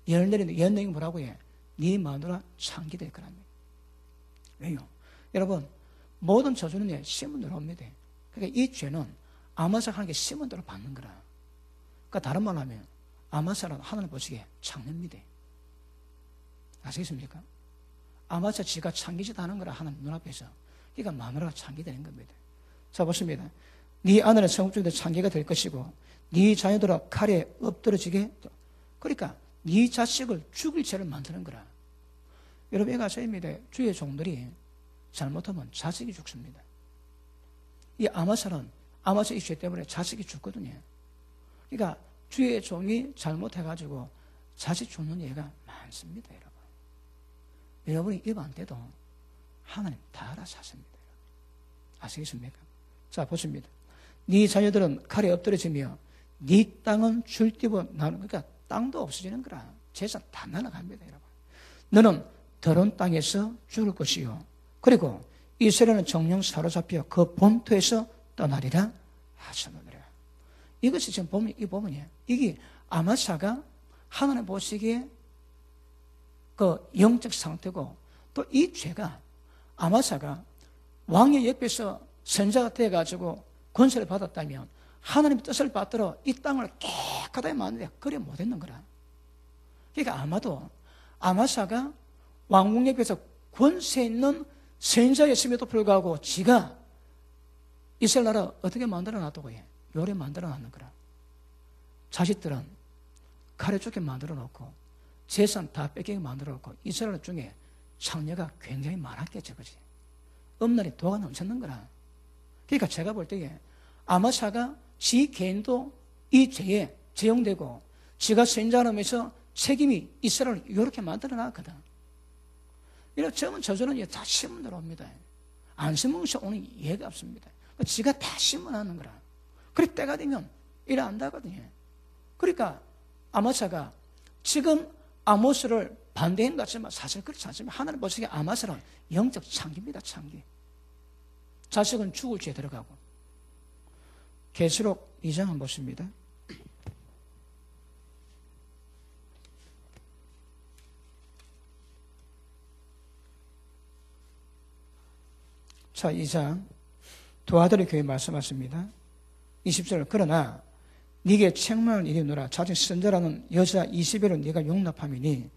예언 내리는데 예언 내린 뭐라고 해? 네 마누라 창기될 거랍니다. 왜요? 여러분, 모든 저주는 시몬으로 옵니다. 그러니까 이 죄는 아마사가 하는 게 시몬으로 받는 거라. 그러니까 다른 말로 하면 아마사는 하나님 보시기에 창녀입니다. 아시겠습니까? 아마사 지가 창기짓 하는 거라 하나님 눈앞에서. 그러니까 마누라가 창기되는 겁니다. 자, 보십니다. 네 아내는 성읍 중에 창기가 될 것이고 네 자녀들은 칼에 엎드러지게. 그러니까 네 자식을 죽일 죄를 만드는 거라. 여러분, 애가 아십니다. 주의 종들이 잘못하면 자식이 죽습니다. 이 아마사는 아마사 이 죄 때문에 자식이 죽거든요. 그러니까 주의 종이 잘못해가지고 자식 죽는 예가 많습니다, 여러분. 여러분이 입 안 대도 하나님 다 알아서 하십니다. 아시겠습니까? 자, 보십니다. 네 자녀들은 칼에 엎드러지며 네 땅은 줄띠고 나는, 그러니까 땅도 없어지는 거라. 재산 다 날아갑니다, 여러분. 너는 더러운 땅에서 죽을 것이요. 그리고 이스라엘은 정령 사로잡혀 그 본토에서 떠나리라 하셨느니라. 이것이 지금 보면, 이 부분이에요. 이게 아마사가 하나님 보시기에 그 영적 상태고, 또 이 죄가 아마사가 왕의 옆에서 선자가 되어가지고 권세를 받았다면 하나님의 뜻을 받들어 이 땅을 깨끗하게 만드는데 그래 못했는 거라. 그러니까 아마도 아마사가 왕궁 옆에서 권세 있는 선자였음에도 불구하고 지가 이스라엘 나라 어떻게 만들어 놨다고 해? 요래 만들어 놨는 거라. 자식들은 칼에 쫓게 만들어 놓고 재산 다 뺏기게 만들어 놓고 이스라엘 중에 창녀가 굉장히 많았겠죠, 그지? 엄날이 도가 넘쳤는 거라. 그러니까 제가 볼 때에 아마사가 지 개인도 이 죄에 제용되고 지가 선자라면서 책임이 이스라엘을 이렇게 만들어 놨거든. 이런 점은 저절은 다 신문으로 옵니다. 안 신문에서 오는 예가 없습니다. 지가 다 신문하는 거라. 그래 때가 되면 이래 안다거든요. 그러니까 아마사가 지금 아모스를 반대한 것 같지만 사실 그렇지 않습니다. 하나님 보시기에 아마사는 영적 창기입니다. 창기. 자식은 죽을 죄에 들어가고. 계시록 2장 한번 보십니다. 자, 2장 도아들의 교회 말씀하십니다. 20절. 그러나 네게 책망을 이루노라. 자칭 선자라는 여자 이세벨을 네가 용납함이니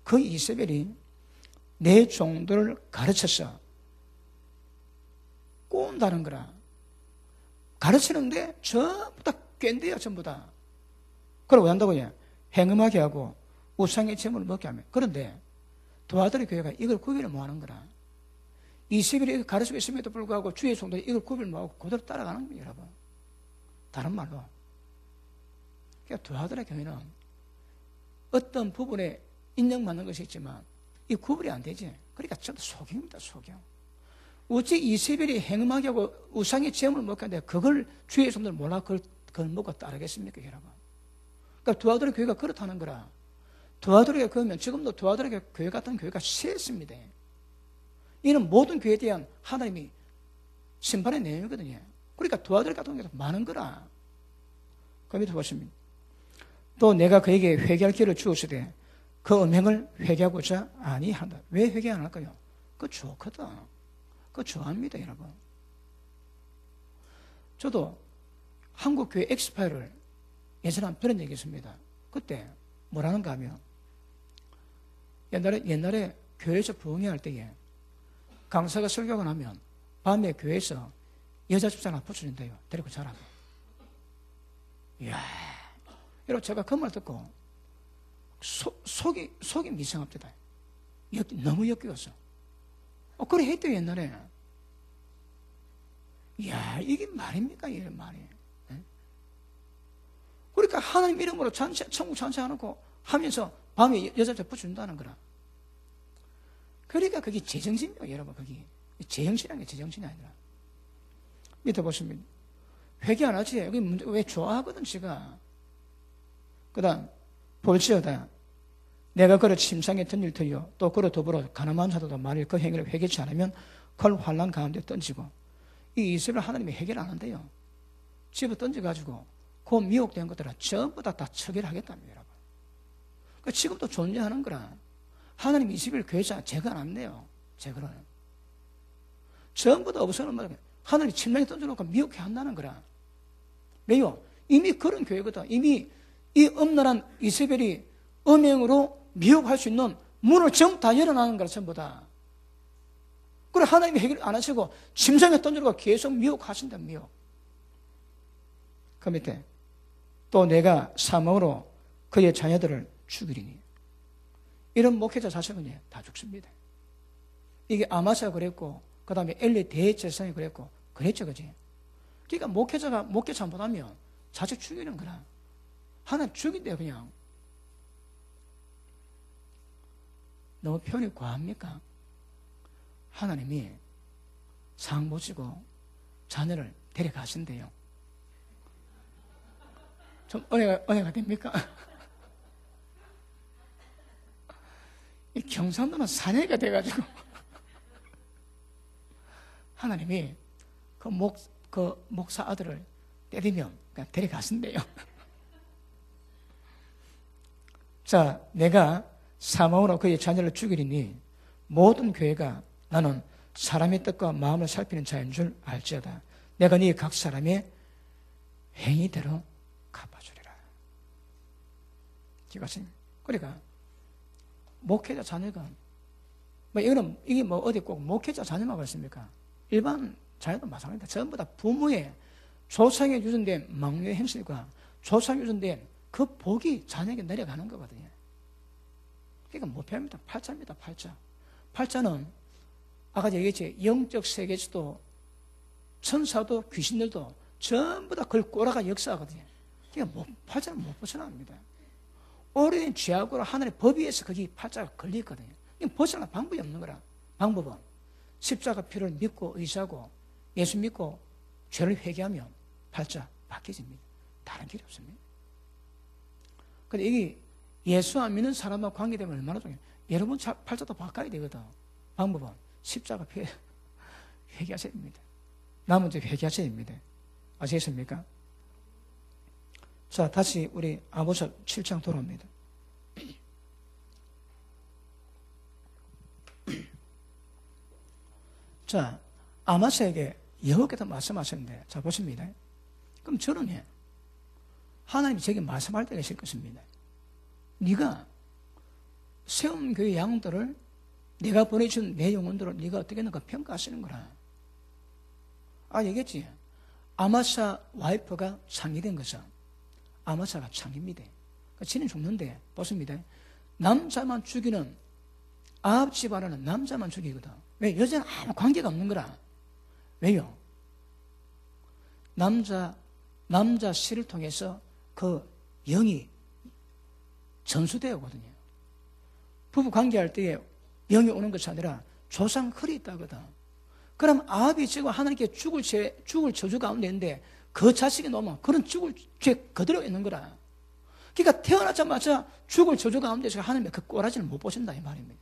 그 이세벨이 내 종들을 가르쳐서 꼬운다는 거라. 가르치는데 전부 다 깬대요, 전부 다. 그걸 왜 한다고요? 행음하게 하고 우상의 제물을 먹게 하면. 그런데 도아들의 교회가 이걸 구별을 못 하는 거라. 이세벨이 이걸 가르치고 있음에도 불구하고 주의 종들이 이걸 구별을 못 하고 그대로 따라가는 거예요, 여러분. 다른 말로. 그러니까 도아들의 교회는 어떤 부분에 인정받는 것이 있지만 이 구별이 안 되지. 그러니까 전부 속임입니다, 속임. 어찌 이세벨이 행음하게 하고 우상의 제물을 먹게 하는데 그걸 주의 종들 몰라 그걸 먹고 따르겠습니까, 여러분? 그러니까 도아들의 교회가 그렇다는 거라. 도아들의 교회면 지금도 도아들의 교회 같은 교회가 셋습니다. 이는 모든 교회에 대한 하나님이 심판의 내용이거든요. 그러니까 도아들 같은 경우도 많은 거라. 그 밑에 보시면 또 내가 그에게 회개할 길을 주었으되 그 음행을 회개하고자 아니한다. 왜 회개 안 할까요? 그거 좋거든. 그거 좋아합니다, 여러분. 저도 한국교회 엑스파일을 예전에 한 번 얘기 했습니다. 그때 뭐라는가 하면 옛날에 교회에서 부흥회 할 때에 강사가 설교가 나면 밤에 교회에서 여자 집사람 하나 붙여준대요. 데리고 자라고. 이야, 여러분 제가 그 말 듣고 속이 미성합니다. 너무 역겨웠어. 그래 했대요 옛날에. 이야, 이게 말입니까? 이런 말이. 네? 그러니까 하나님 이름으로 천국 잔치해놓고 하면서 밤에 여자들 붙여준다는 거라. 그러니까 그게 제정신이에요, 여러분. 그게 제정신이라는 게 제정신이 아니라. 밑에 보시면 회개 안 하지. 여기 왜 좋아하거든 지가. 그 다음 볼지어다 내가 그를 침상에 던질 터요 또 그로 더불어 가늠한 자도 만일 그 행위를 회개치 않으면 걸 환난 가운데 던지고. 이 이스라엘 하나님이 해결 안 한대요. 집어 던져가지고 그 미혹된 것들은 전부 다 처결하겠답니다, 여러분. 그러니까 지금도 존재하는 거라. 하나님 이스라엘 교회자 제거 안 내요. 제거를 전부 다 없어는 말이야. 하나님이 침상에 던져놓고 미혹해 한다는 거라. 왜요? 이미 그런 교회거든. 이미 이 엄란한 이세벨이 음행으로 미혹할 수 있는 문을 전부 다 열어놔는 거라, 전부 다. 그래, 하나님이 해결 안 하시고 침상에 던져놓고 계속 미혹하신다, 미혹. 그 밑에 또 내가 사망으로 그의 자녀들을 죽이리니. 이런 목회자 자식은 다 죽습니다. 이게 아마사가 그랬고, 그 다음에 엘리 대제사장이 그랬고, 그랬죠, 그지? 그러니까 목회자가 목회 잘못하면 자식 죽이는 거라. 하나님 죽인대요, 그냥. 너무 표현이 과합니까? 하나님이 상 보시고 자녀를 데려가신대요. 좀 은혜가 됩니까? 이 경상도는 사내가 돼가지고 하나님이 그 목사 아들을 때리면 그냥 데려가신대요. 자, 내가 사망으로 그의 자녀를 죽이리니 모든 교회가 나는 사람의 뜻과 마음을 살피는 자인 줄 알지어다. 내가 네 각 사람의 행위대로 갚아주리라. 이것은 그러니까 목회자 자녀가 이게 어디 꼭 목회자 자녀만 그렇습니까? 일반 자녀도 마찬가지입니다. 전부 다 부모의 조상에 유전된 망녀의 행실과 조상에 유전된 그 복이 자녀에게 내려가는 거거든요. 그러니까 목표입니다. 팔자입니다. 팔자. 팔자는 아까 얘기했지, 영적 세계에서도 천사도 귀신들도 전부 다 그걸 꼬라가 역사하거든요. 그러니까 팔자는 못 벗어납니다. 오래된 죄악으로 하나님의 법에 의해서 거기 팔자가 걸리거든요. 이건 벗어날 방법이 없는 거라. 방법은 십자가 피를 믿고 의지하고 예수 믿고 죄를 회개하면 팔자 바뀌집니다. 다른 길이 없습니다. 근데 이게 예수 안 믿는 사람과 관계되면 얼마나 중요해요. 여러분 팔자도 바꿔야 되거든. 방법은 십자가 피 회개하셔야 됩니다. 나머지 회개하셔야 됩니다. 아시겠습니까? 자, 다시 우리 아모스 7장 돌아옵니다. 자, 아모스에게 여러 개더 말씀하셨는데, 자, 보십니다. 그럼 저는 하나님이 제게 말씀할 때가 있을 것입니다. 네가 세운 교회 양들을 내가 보내준 내 영혼들을 네가 어떻게 했는가 평가하시는 거라. 얘기했지. 아마사 와이프가 창기된 것은 아마사가 창기입니다. 그러니까 지는 죽는데 보십니다. 남자만 죽이는 아합 집안은 남자만 죽이거든. 왜? 여자는 아무 관계가 없는 거라. 왜요? 남자 씨를 통해서 그 영이 전수되거든요. 부부 관계할 때에 영이 오는 것이 아니라 조상 혈이 있다거든. 그럼 아합이 지금 하나님께 죽을 저주 가운데 있는데 그 자식이 나오면 그런 죽을 죄 그대로 있는 거라. 그러니까 태어나자마자 죽을 저주 가운데서 하나님의 그 꼬라지를 못 보신다 이 말입니다.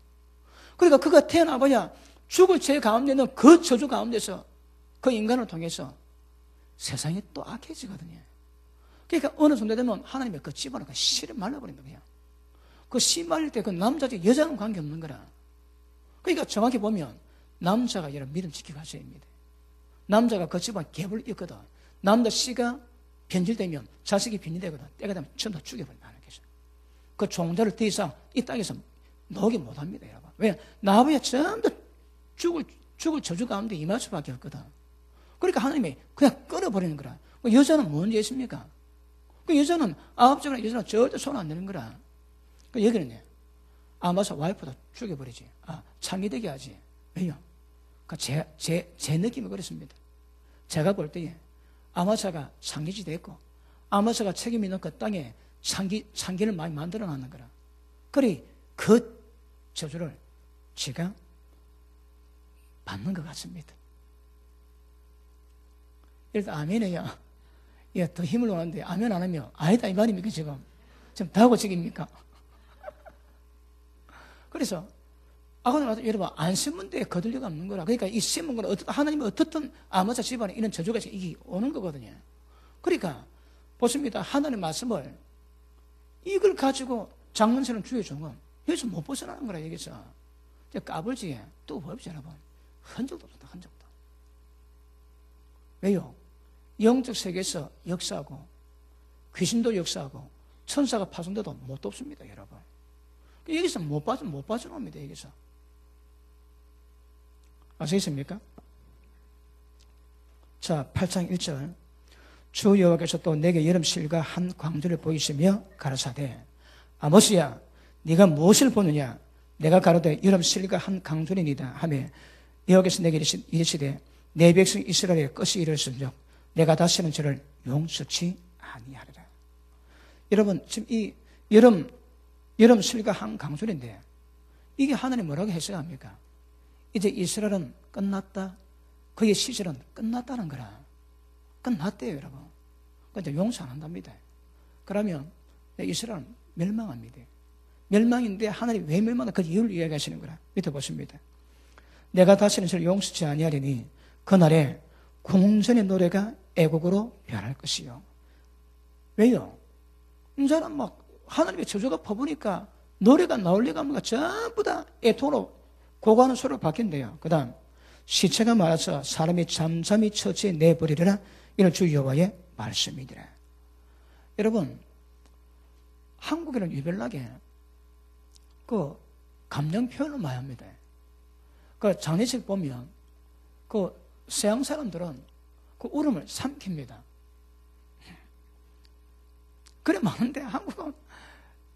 그러니까 그가 태어나봐야 죽을 죄 가운데 있는 그 저주 가운데서 그 인간을 통해서 세상이 또 악해지거든요. 그러니까 어느 정도 되면 하나님의 그 집안을 씨를 말라버린다 그냥. 그 씨 말릴 때 그 남자지 여자는 관계없는 거라. 그러니까 정확히 보면 남자가 여러분 믿음 지키고 하셔야 합니다. 남자가 그 집안 갭을 잇거든. 남자 씨가 변질되면 자식이 변질되거든. 때가 되면 전부 다 죽여버린다는 거죠. 그 종자를 더 이상 이 땅에서 놓게 못합니다, 여러분. 왜? 나와야 전부 죽을 저주 가운데 임할 수밖에 없거든. 그러니까 하나님이 그냥 끊어버리는 거라. 여자는 뭔 죄입니까? 그 여자는 아합적으로 여자는 절대 손 안 내는 거라. 그 여기는 아마사 와이프도 죽여버리지. 창기되게 하지. 왜요? 제 느낌이 그렇습니다. 제가 볼 때에 아마사가 창기지 됐고 아마사가 책임 있는 그 땅에 창기를 많이 만들어 놨는 거라. 그리 그 저주를 제가 받는 것 같습니다. 일단 아멘이요. 예, 더 힘을 원하는데 아멘 안 하면 아니다 이 말입니까 지금? 지금 다고치기입니까? 그래서 여러분 안 심은 데에 거들려가 없는 거라. 그러니까 이 심은 거는 하나님이 어떻든 아마사 집안에 이런 저주가 이게 오는 거거든요. 그러니까 보십니다. 하나님의 말씀을 이걸 가지고 장문처럼 주의준 건 여기서 못 벗어나는 거라 여기서. 까불지 또 보십시오 여러분. 흔적도 없다 흔적도. 왜요? 영적 세계에서 역사하고 귀신도 역사하고 천사가 파송돼도 못 돕습니다 여러분. 여기서 못 빠져나옵니다 여기서. 아시겠습니까? 자, 8장 1절. 주 여호와께서 또 내게 여름실과 한 광주를 보이시며 가라사대 아모스야 네가 무엇을 보느냐? 내가 가로되 여름실과 한 강줄이니이다 하며 여호와께서 내게 이르시되 내 백성 이스라엘의 끝이 이르렀은즉 내가 다시는 저를 용서치 아니하리라. 여러분 지금 이 여름실과 한 강줄인데 이게 하나님 뭐라고 해석합니까? 이제 이스라엘은 끝났다. 그의 시절은 끝났다는 거라. 끝났대요 여러분. 근데 용서 안 한답니다. 그러면 이스라엘은 멸망합니다. 멸망인데 하나님이 왜 멸망하나 그 이유를 이야기하시는 거라. 밑에 보십니다. 내가 다시는 저를 용서치 아니하리니 그날에 궁전의 노래가 애곡으로 변할 것이요. 왜요? 이제는 막 하나님의 저주가 퍼부니까 노래가 나올 리가 없는 거 전부 다 애통으로 고고하는 소리로 바뀐대요. 그 다음 시체가 말아서 사람이 잠잠히 처치에 내버리리라. 이는 주 여호와의 말씀이니라. 여러분 한국에는 유별나게 그 감정 표현을 많이 합니다. 그 장례식 보면 그 서양 사람들은 그 울음을 삼킵니다. 그래 많은데 한국은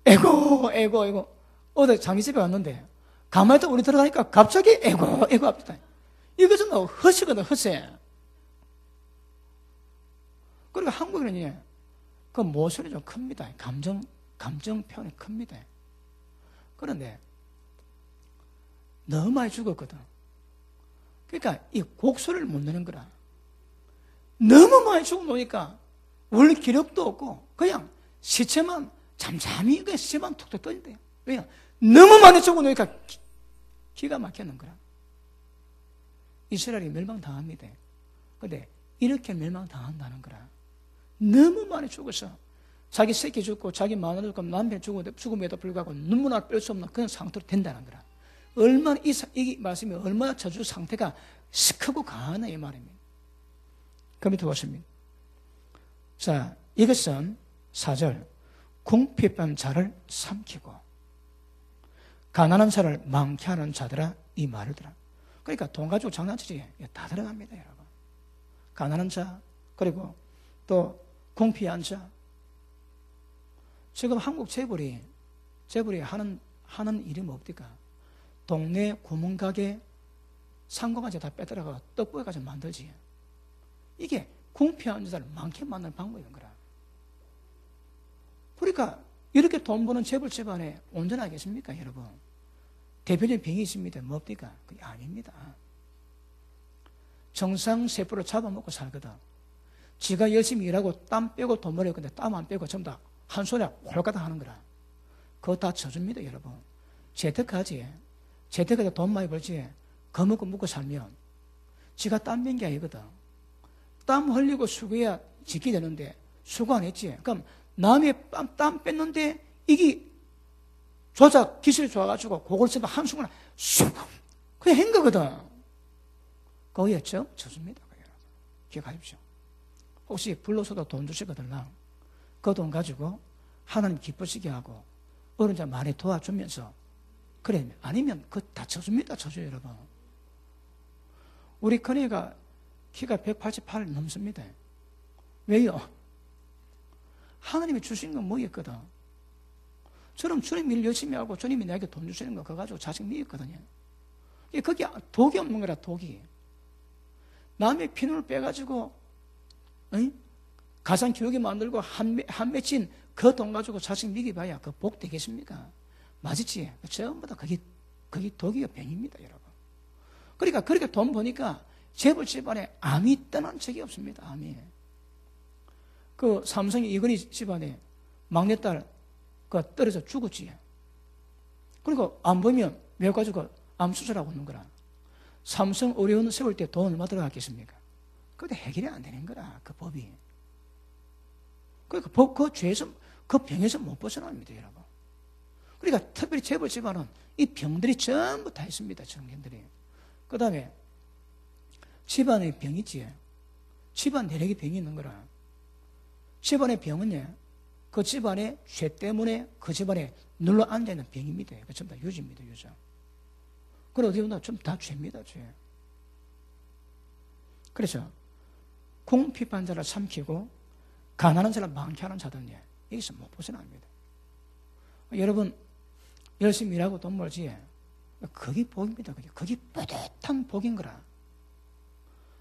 에고 어디 장례집에 왔는데 가만히 있다 우리 들어가니까 갑자기 에고 합니다. 이것은 허세거든 허세. 그러니까 한국에는 그 모순이 좀 큽니다. 감정 표현이 큽니다. 그런데 너무 많이 죽었거든. 그러니까 이 곡소리를 못 내는 거라. 너무 많이 죽어 놓으니까 원래 기력도 없고 그냥 시체만 잠잠히 그냥 시체만 툭툭 떠진대요. 왜냐? 너무 많이 죽어 놓으니까 기가 막히는 거라. 이스라엘이 멸망당합니다. 그런데 이렇게 멸망당한다는 거라. 너무 많이 죽어서 자기 새끼 죽고 자기 마누라 죽고 남편 죽음에도 불구하고 눈물을 뺄 수 없는 그런 상태로 된다는 거라. 얼마나 이 말씀이 얼마나 저주 상태가 크고 강하나 이 말입니다. 그 밑에 보십니다. 자, 이것은 4절 궁핍한 자를 삼키고 가난한 자를 많게 하는 자들아 이 말을 들어. 그러니까 돈 가지고 장난치지 다 들어갑니다 여러분. 가난한 자 그리고 또 궁핍한 자. 지금 한국 재벌이 하는 일이 뭡니까? 동네 구멍가게 상고가지 다 빼들어가 떡볶이까지 만들지. 이게 궁핍한 자를 많게 만드는 방법인 거라. 그러니까 이렇게 돈 버는 재벌 집안에 온전하겠습니까 여러분? 대표적인 병이 있습니다. 뭡니까? 그게 아닙니다. 정상세포를 잡아먹고 살거든. 지가 열심히 일하고 땀 빼고 돈 벌어야 근데 땀 안 빼고 전부 다 한 손에 홀가닥 하는 거라. 그거 다 저줍니다 여러분. 재테크하지. 재테크에서 돈 많이 벌지. 거먹고 묵고 살면 지가 땀 뺀 게 아니거든. 땀 흘리고 수고해야 지키 되는데 수고 안 했지. 그럼 남의 땀 뺐는데 이게 조작 기술이 좋아가지고 그걸 쓰면 한순간에 쑥 그냥 한 거거든. 거기에 저줍니다. 기억하십시오. 혹시 불로서도 돈 주시거든요. 그 돈 가지고 하나님 기쁘시게 하고 어른자 많이 도와주면서 그래 아니면 그거 다 쳐줍니다. 쳐줘요 여러분. 우리 큰애가 키가 188 넘습니다. 왜요? 하나님이 주신 건 뭐였거든? 저는 주님 일 열심히 하고 주님이 내게 돈 주시는 거 그거 가지고 자식 미었거든요. 그게 독이 없는 거라, 독이. 남의 피눈을 빼가지고 가상 기록에 만들고 한 맺힌 그 돈 가지고 자식 미기봐야 그 복 되겠습니까? 맞지? 전부 다 그게 독이요 병입니다, 여러분. 그러니까 그렇게 돈 버니까 재벌 집안에 암이 떠난 적이 없습니다. 암이. 그 삼성의 이건희 집안에 막내딸 그 떨어져 죽었지. 그리고 안 보면 왜 가지고 암 수술하고 있는 거라. 삼성 의료원 세울 때 돈 얼마 들어갔겠습니까? 그게 해결이 안 되는 거라, 그 법이. 그러니까 그 죄에서, 그 병에서 못 벗어납니다, 여러분. 그러니까 특별히 재벌 집안은 이 병들이 전부 다 있습니다, 정견들이. 그 다음에 집안의 병이지. 집안 내력의 병이 있는 거라. 집안의 병은요, 그 집안의 죄 때문에 그 집안에 눌러 앉아있는 병입니다. 그 전부 다 유지입니다, 유지. 그리고 어디 보면 좀 다 죄입니다, 죄. 그래서 궁핍한 자를 삼키고 가난한 자를 많게 하는 자들은요, 여기서 못 벗어납니다. 여러분 열심히 일하고 돈 벌지, 그게 복입니다. 그게 뿌듯한 복인 거라.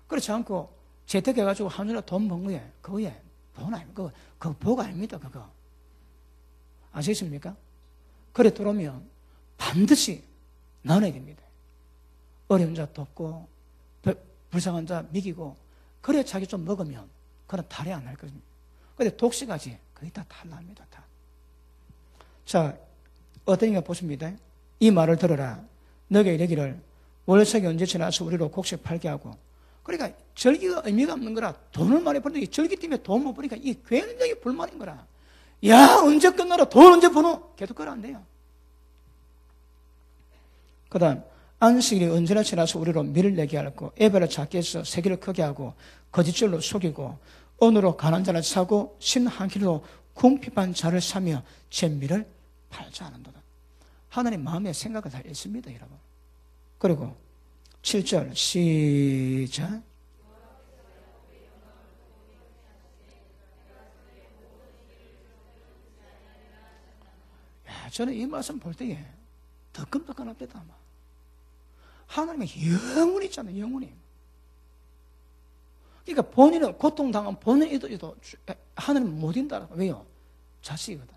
그렇지 않고 재택해가지고 하늘에 돈 번 거에 그거에 돈 아닙니까? 그거 복 아닙니다, 그거. 아시겠습니까? 그래 들어오면 반드시 나눠야 됩니다. 어려운 자 돕고 불쌍한 자 먹이고, 그래 자기 좀 먹으면 그건 탈이 안 날 거거든요. 근데 독식하지, 그게 다 탈납니다, 다. 자, 어떠니까 보십니다. 이 말을 들어라. 너게 이르기를 월척이 언제 지나서 우리로 곡식 팔게 하고. 그러니까 절기가 의미가 없는 거라. 돈을 많이 버는데 절기 때문에 돈 못 버니까 이게 굉장히 불만인 거라. 야, 언제 끝나라, 돈 언제 버노? 계속 그러면 안 돼요. 그 다음, 안식일이 언제나 지나서 우리로 밀을 내게 하고, 에바를 작게 해서 세계를 크게 하고, 거짓줄로 속이고, 언으로 가난 자를 사고, 신 한 킬로 궁핍한 자를 사며 제 밀을 팔지 않는도다. 하나님 마음의 생각을 다 읽습니다, 여러분. 그리고 7절 시작. 야, 저는 이 말씀 볼 때에 덕금덕금합니다, 아마. 하나님의 영혼이 있잖아요, 영혼이. 그러니까 본인은 고통당한 본인이도 하나님 못 인다. 왜요? 자식이거든.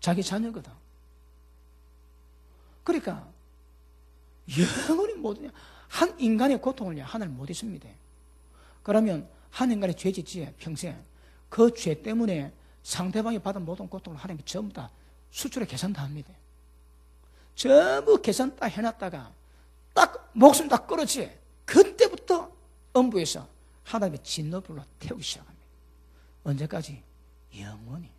자기 자녀거든. 그러니까 영원히 모든 한 인간의 고통을 하나님 못 잊습니다. 그러면 한 인간의 죄 짓지에 평생 그 죄 때문에 상대방이 받은 모든 고통을 하나님이 전부 다 수출에 계산 다 합니다. 전부 계산 딱 해놨다가 딱 목숨 딱 끊었지. 그때부터 음부에서 하나님의 진노불로 태우기 시작합니다. 언제까지? 영원히.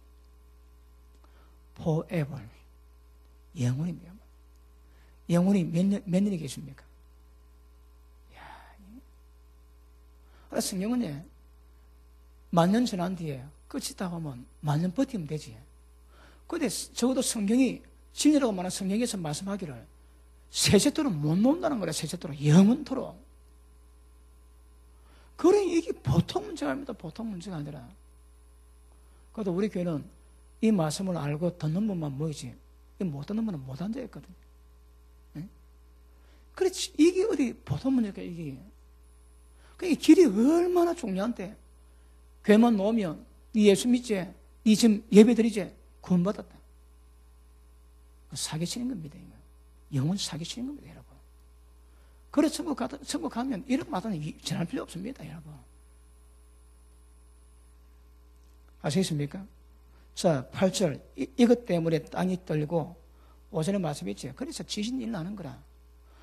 forever. 영원입니다. 영원히 몇 년이 계십니까? 그래서 성경은 만년 지난 뒤에 끝이다 하면 만년 버티면 되지. 근데 적어도 성경이 진리라고 말하는 성경에서 말씀하기를 세세토록 못 논다는 거라. 세세토록 영원토록. 그래, 이게 보통 문제가 아닙니다. 보통 문제가 아니라. 그래도 우리 교회는 이 말씀을 알고 듣는 분만 모이지, 못 듣는 분은 못 앉아있거든요. 그렇지, 이게 어디 보통 문제가 이게. 그게 길이 얼마나 중요한데, 교회만 놓으면 네 예수 믿지, 네 지금 예배 드리지, 구원받았다. 사기치는 겁니다, 이거. 영혼 사기치는 겁니다, 여러분. 그래, 천국 가면 이런 말은 전할 필요 없습니다, 여러분. 아시겠습니까? 자, 8절. 이것 때문에 땅이 떨고, 오전에 말씀했죠. 그래서 지진이 일어나는 거라.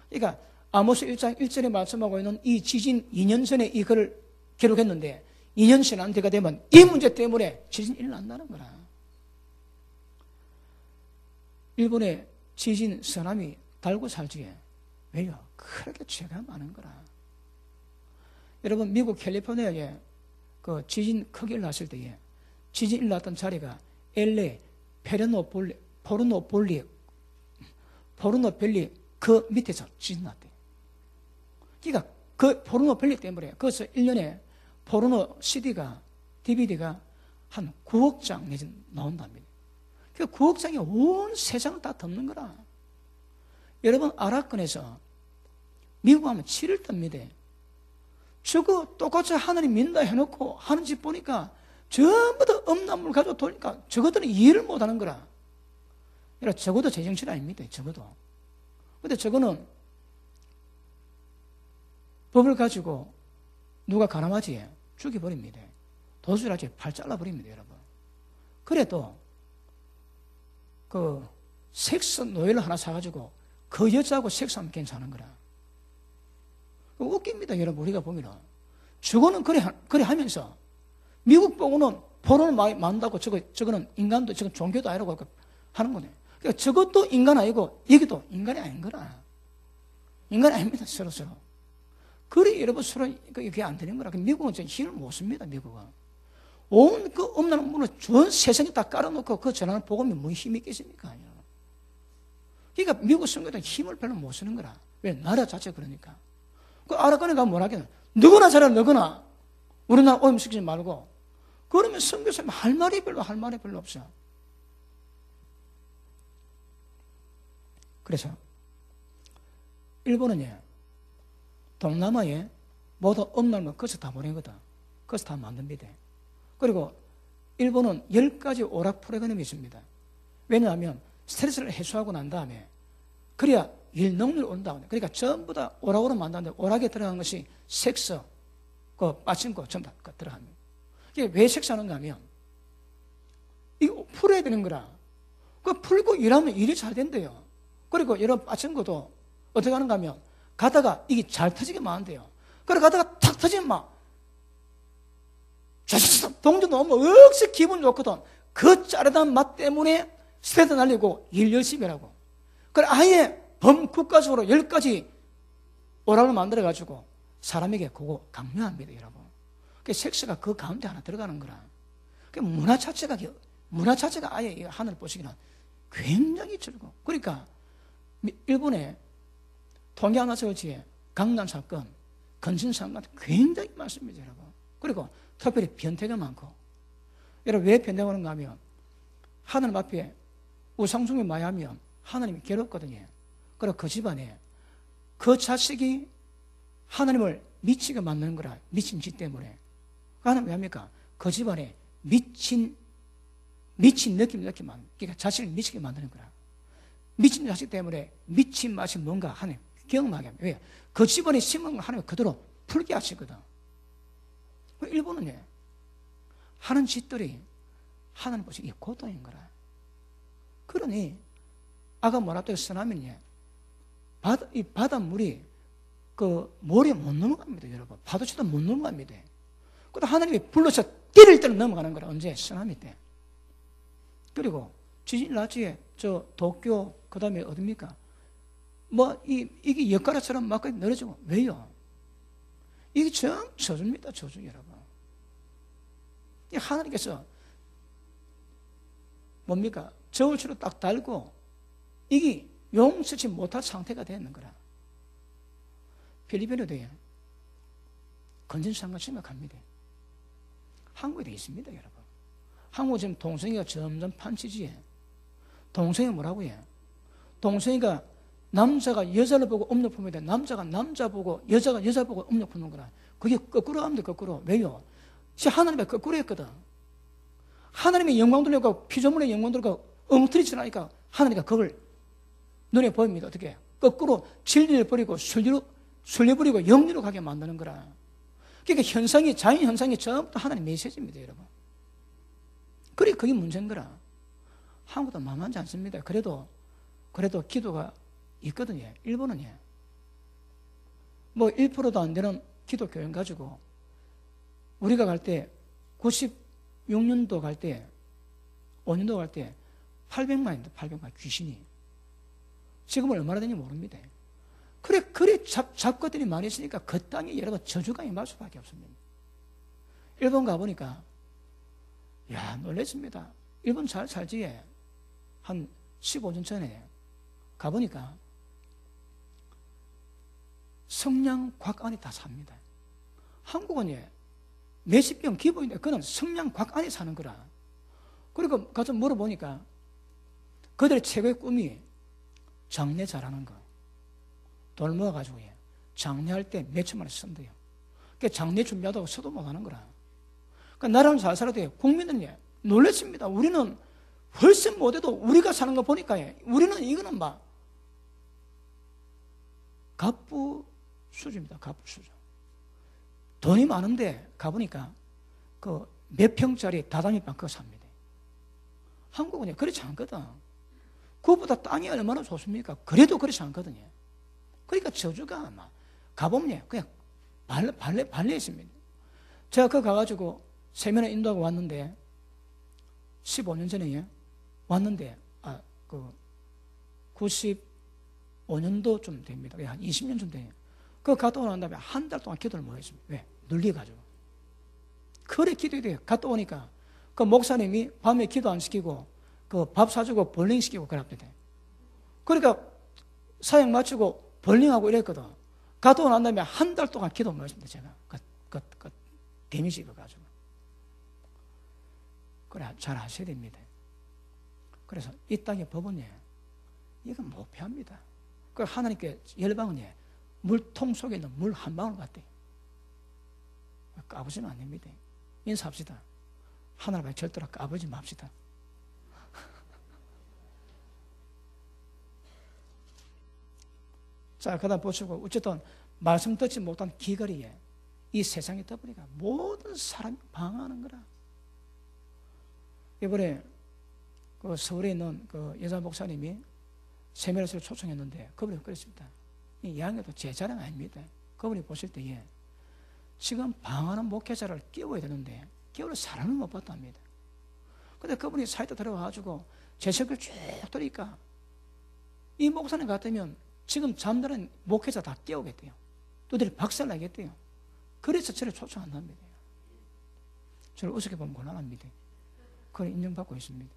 그러니까, 아모스 1장 1절에 말씀하고 있는 이 지진 2년 전에 이걸 기록했는데, 2년 지난 때가 되면 이 문제 때문에 지진이 일어난다는 거라. 일본의 지진 쓰나미 달고 살지에. 왜요? 그렇게 죄가 많은 거라. 여러분, 미국 캘리포니아에 그 지진 크게 났을 때에 지진 일어났던 자리가 LA, 포르노벨리 그 밑에서 지진 났대. 그러니까 그 포르노 밸리 때문에 그래서 1년에 포르노 CD가 DVD가 한 9억 장 내지 나온답니다. 그 9억 장이 온 세상을 다 덮는 거라. 여러분 아랍권에서 미국 하면 7일 뜹니다. 저거 똑같이 하나님 믿는다 해놓고 하는 집 보니까 전부 다 음란물 가지고 돌니까 저것들은 이해를 못하는 거라. 그러니까 적어도 제정신 아닙니다. 적어도. 근데 저거는 법을 가지고 누가 가늠하지 죽여버립니다. 도주라지 발 잘라버립니다. 여러분. 그래도 그 섹스 노예를 하나 사가지고 그 여자하고 섹스하면 괜찮은 거라. 웃깁니다. 여러분 우리가 보면은 저거는 그래 하면서 미국 보고는 포로를 많이 만다고 저거는 인간도 저건 종교도 아니라고 하는 거네. 그러니까 저것도 인간 아니고 여기도 인간이 아닌 거라. 인간이 아닙니다. 서로. 그래 여러분 서로 그게 안 되는 거라. 미국은 힘을 못 씁니다. 미국은 온 그 없는 문을 전 세상에 다 깔아놓고 그 전하는 복음이 뭐 힘이 있겠습니까? 그러니까 미국 선교도 힘을 별로 못 쓰는 거라. 왜? 나라 자체가 그러니까. 그 아랍권에 가면 뭐라 하겠노? 누구나 잘해 너구나. 우리나라 오염시키지 말고. 그러면 선교사님 할 말이 별로 없어. 그래서 일본은 동남아에 모두 음란물 거기서 다 보내거든. 거기서 다 만듭니다. 그리고 일본은 10가지 오락 프로그램이 있습니다. 왜냐하면 스트레스를 해소하고 난 다음에 그래야 일 능률이 온다. 그러니까 전부 다 오락으로 만드는데 오락에 들어간 것이 섹스, 그 빠친코 전부 다 들어갑니다. 이게 왜 섹스하는가 하면 이거 풀어야 되는 거라. 그 풀고 일하면 일이 잘 된대요. 그리고 이런 빠친코도 어떻게 하는가 하면 가다가 이게 잘 터지게만 한대요. 그래 가다가 탁 터지면 막 동전 넣으면 억시 기분 좋거든. 그 짜릿한 맛 때문에 스트레스 날리고 일 열심히 하라고. 그래 아예 범국가적으로 10가지 오락을 만들어가지고 사람에게 그거 강요합니다. 여러분. 그 섹스가 그 가운데 하나 들어가는 거라. 그 문화 자체가 아예 하늘 보시기는 굉장히 즐거워. 그러니까 일본의 동양아설지의 강남 사건, 건진 사건 굉장히 많습니다. 여러분. 그리고 특별히 변태가 많고. 여러분 왜 변태가 오는가 하면 하나님 앞에 우상숭배 많이 하면 하나님이 괴롭거든요. 그리고 그 집안에 그 자식이 하나님을 미치게 만드는 거라. 미친 짓 때문에. 하나님 왜 합니까? 그 집안에 미친 느낌 그러니까 자식을 미치게 만드는 거라. 미친 자식 때문에 미친 맛이 뭔가 하나님 경험하게 합니다. 왜? 그 집안에 심은 걸 하나님 그대로 풀게 하시거든. 일본은 하는 짓들이 하나님 보시기 이게 고통인 거라. 그러니 아까 뭐라도 쓰나면요 이 바닷물이 그 모래에 못 넘어갑니다. 여러분 파도치도 못 넘어갑니다. 그래도 하나님이 불러서 때릴 때는 넘어가는 거라. 언제? 쓰나미 때. 그리고 지진 나지에 저 도쿄 그 다음에 어딥니까? 이게 엿가락처럼 막 늘어지고. 왜요? 이게 정 저주입니다. 저주 여러분. 하나님께서 뭡니까? 저울추로 딱 달고 이게 용서치 못할 상태가 되는 거라. 필리핀에도 건진상가 심각합니다. 한국에도 있습니다. 여러분. 한국 지금 동성애가 점점 판치지에 동성애 뭐라고 해? 동성애가 남자가 여자를 보고 음욕 품는데 남자가 남자 보고 여자가 여자 보고 음욕 품는 거라. 그게 거꾸로 합니다. 거꾸로. 왜요? 하나님의 거꾸로 했거든. 하나님의 영광 돌려고 피조물의 영광 돌려고 엉터리치 나니까 하나님과 그걸 눈에 보입니다. 어떻게? 거꾸로 진리를 버리고 순리 버리고 영리로 가게 만드는 거라. 그러니까 현상이 자연 현상이 전부 하나님 메시지입니다. 여러분. 그래 그게 문제인 거라. 한국도 만만치 않습니다. 그래도 기도가 있거든요. 일본은 뭐 1%도 안 되는 기독교인 가지고 우리가 갈 때 96년도 갈 때 5년도 갈 때 800만인데 800만 귀신이 지금은 얼마나 되는지 모릅니다. 그래 잡것들이 많이 있으니까 그 땅에 여러분 저주가 임할 수밖에 없습니다. 일본 가보니까 놀랬습니다. 일본 잘 살지. 한 15년 전에 가보니까 성냥곽 안에 다 삽니다. 한국은 몇십 병 기본인데 그는 성냥곽 안에 사는 거라. 그리고 가서 물어보니까 그들의 최고의 꿈이 장례 잘하는 거. 돈 모아가지고 장례할 때 몇천만 원씩 쓴대요. 그러니까 장례 준비하다고 서도 못하는 거라. 그러니까 나라는 잘 살아도 국민들은 놀랐습니다. 우리는 훨씬 못해도 우리가 사는 거 보니까 우리는 이거는 막 갑부 수준입니다. 갑부 수준. 돈이 많은데 가보니까 그 몇 평짜리 다다미방 그거 삽니다. 한국은 그렇지 않거든. 그것보다 땅이 얼마나 좋습니까? 그래도 그렇지 않거든요. 그러니까 저주가 아마 가보면 그냥 발레 있습니다. 제가 그거 가가지고 세면을 인도하고 왔는데 15년 전에 왔는데 그 95년도 좀 됩니다. 한 20년 좀 돼요. 그거 갔다 오고 난 다음에 한 달 동안 기도를 못 했습니다. 왜? 눌려가지고. 그래 기도해야 돼요. 갔다 오니까 그 목사님이 밤에 기도 안 시키고 그 밥 사주고 벌링 시키고 그럽니다. 그러니까 사역 마치고 벌링하고 이랬거든. 갔다 오고 난 다음에 한 달 동안 기도 못 했습니다. 제가 그 데미지 입어가지고. 그래 잘 하셔야 됩니다. 그래서 이 땅의 법은 이건 못 피합니다. 그 하나님께 열방은 물통 속에 있는 물 한 방울 같대요. 까부지는 안 됩니다. 인사합시다. 하나님 절대로 까부지 맙시다. 자, 그 다음 보시고, 어쨌든, 말씀 듣지 못한 기거리에 이 세상에 떠버리니까 모든 사람이 방황하는 거라. 이번에 그 서울에 있는 그 여자 목사님이 세미나를 초청했는데, 그분이 그랬습니다. 이 양에도 제 자랑 아닙니다. 그분이 보실 때에 지금 방황하는 목회자를 끼워야 되는데, 끼울 사람을 못 봤답니다. 근데 그분이 사이트 들어와가지고 제 책을 쭉 들으니까 이 목사님 같으면 지금 잠드는 목회자 다 깨우겠대요. 또들이 박살나겠대요. 그래서 저를 초청한답니다. 저를 어떻게 보면 곤란합니다. 그걸 인정받고 있습니다.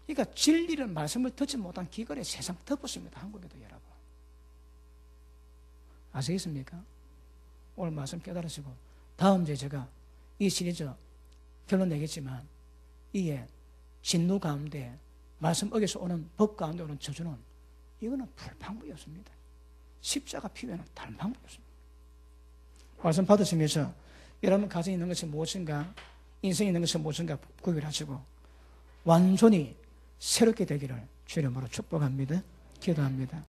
그러니까 진리를 말씀을 듣지 못한 기걸에 세상 덮었습니다. 한국에도 여러분. 아시겠습니까? 오늘 말씀 깨달으시고 다음 주에 제가 이 시리즈 결론 내겠지만 이에 진노 가운데 말씀 어겨서 오는 법 가운데 오는 저주는 이거는 불방법이었습니다. 십자가 피면은 다른 방법이 없습니다. 말씀 받으시면서 여러분 가정에 있는 것이 무엇인가, 인생에 있는 것이 무엇인가 구별하시고 완전히 새롭게 되기를 주의 이름으로 축복합니다. 기도합니다.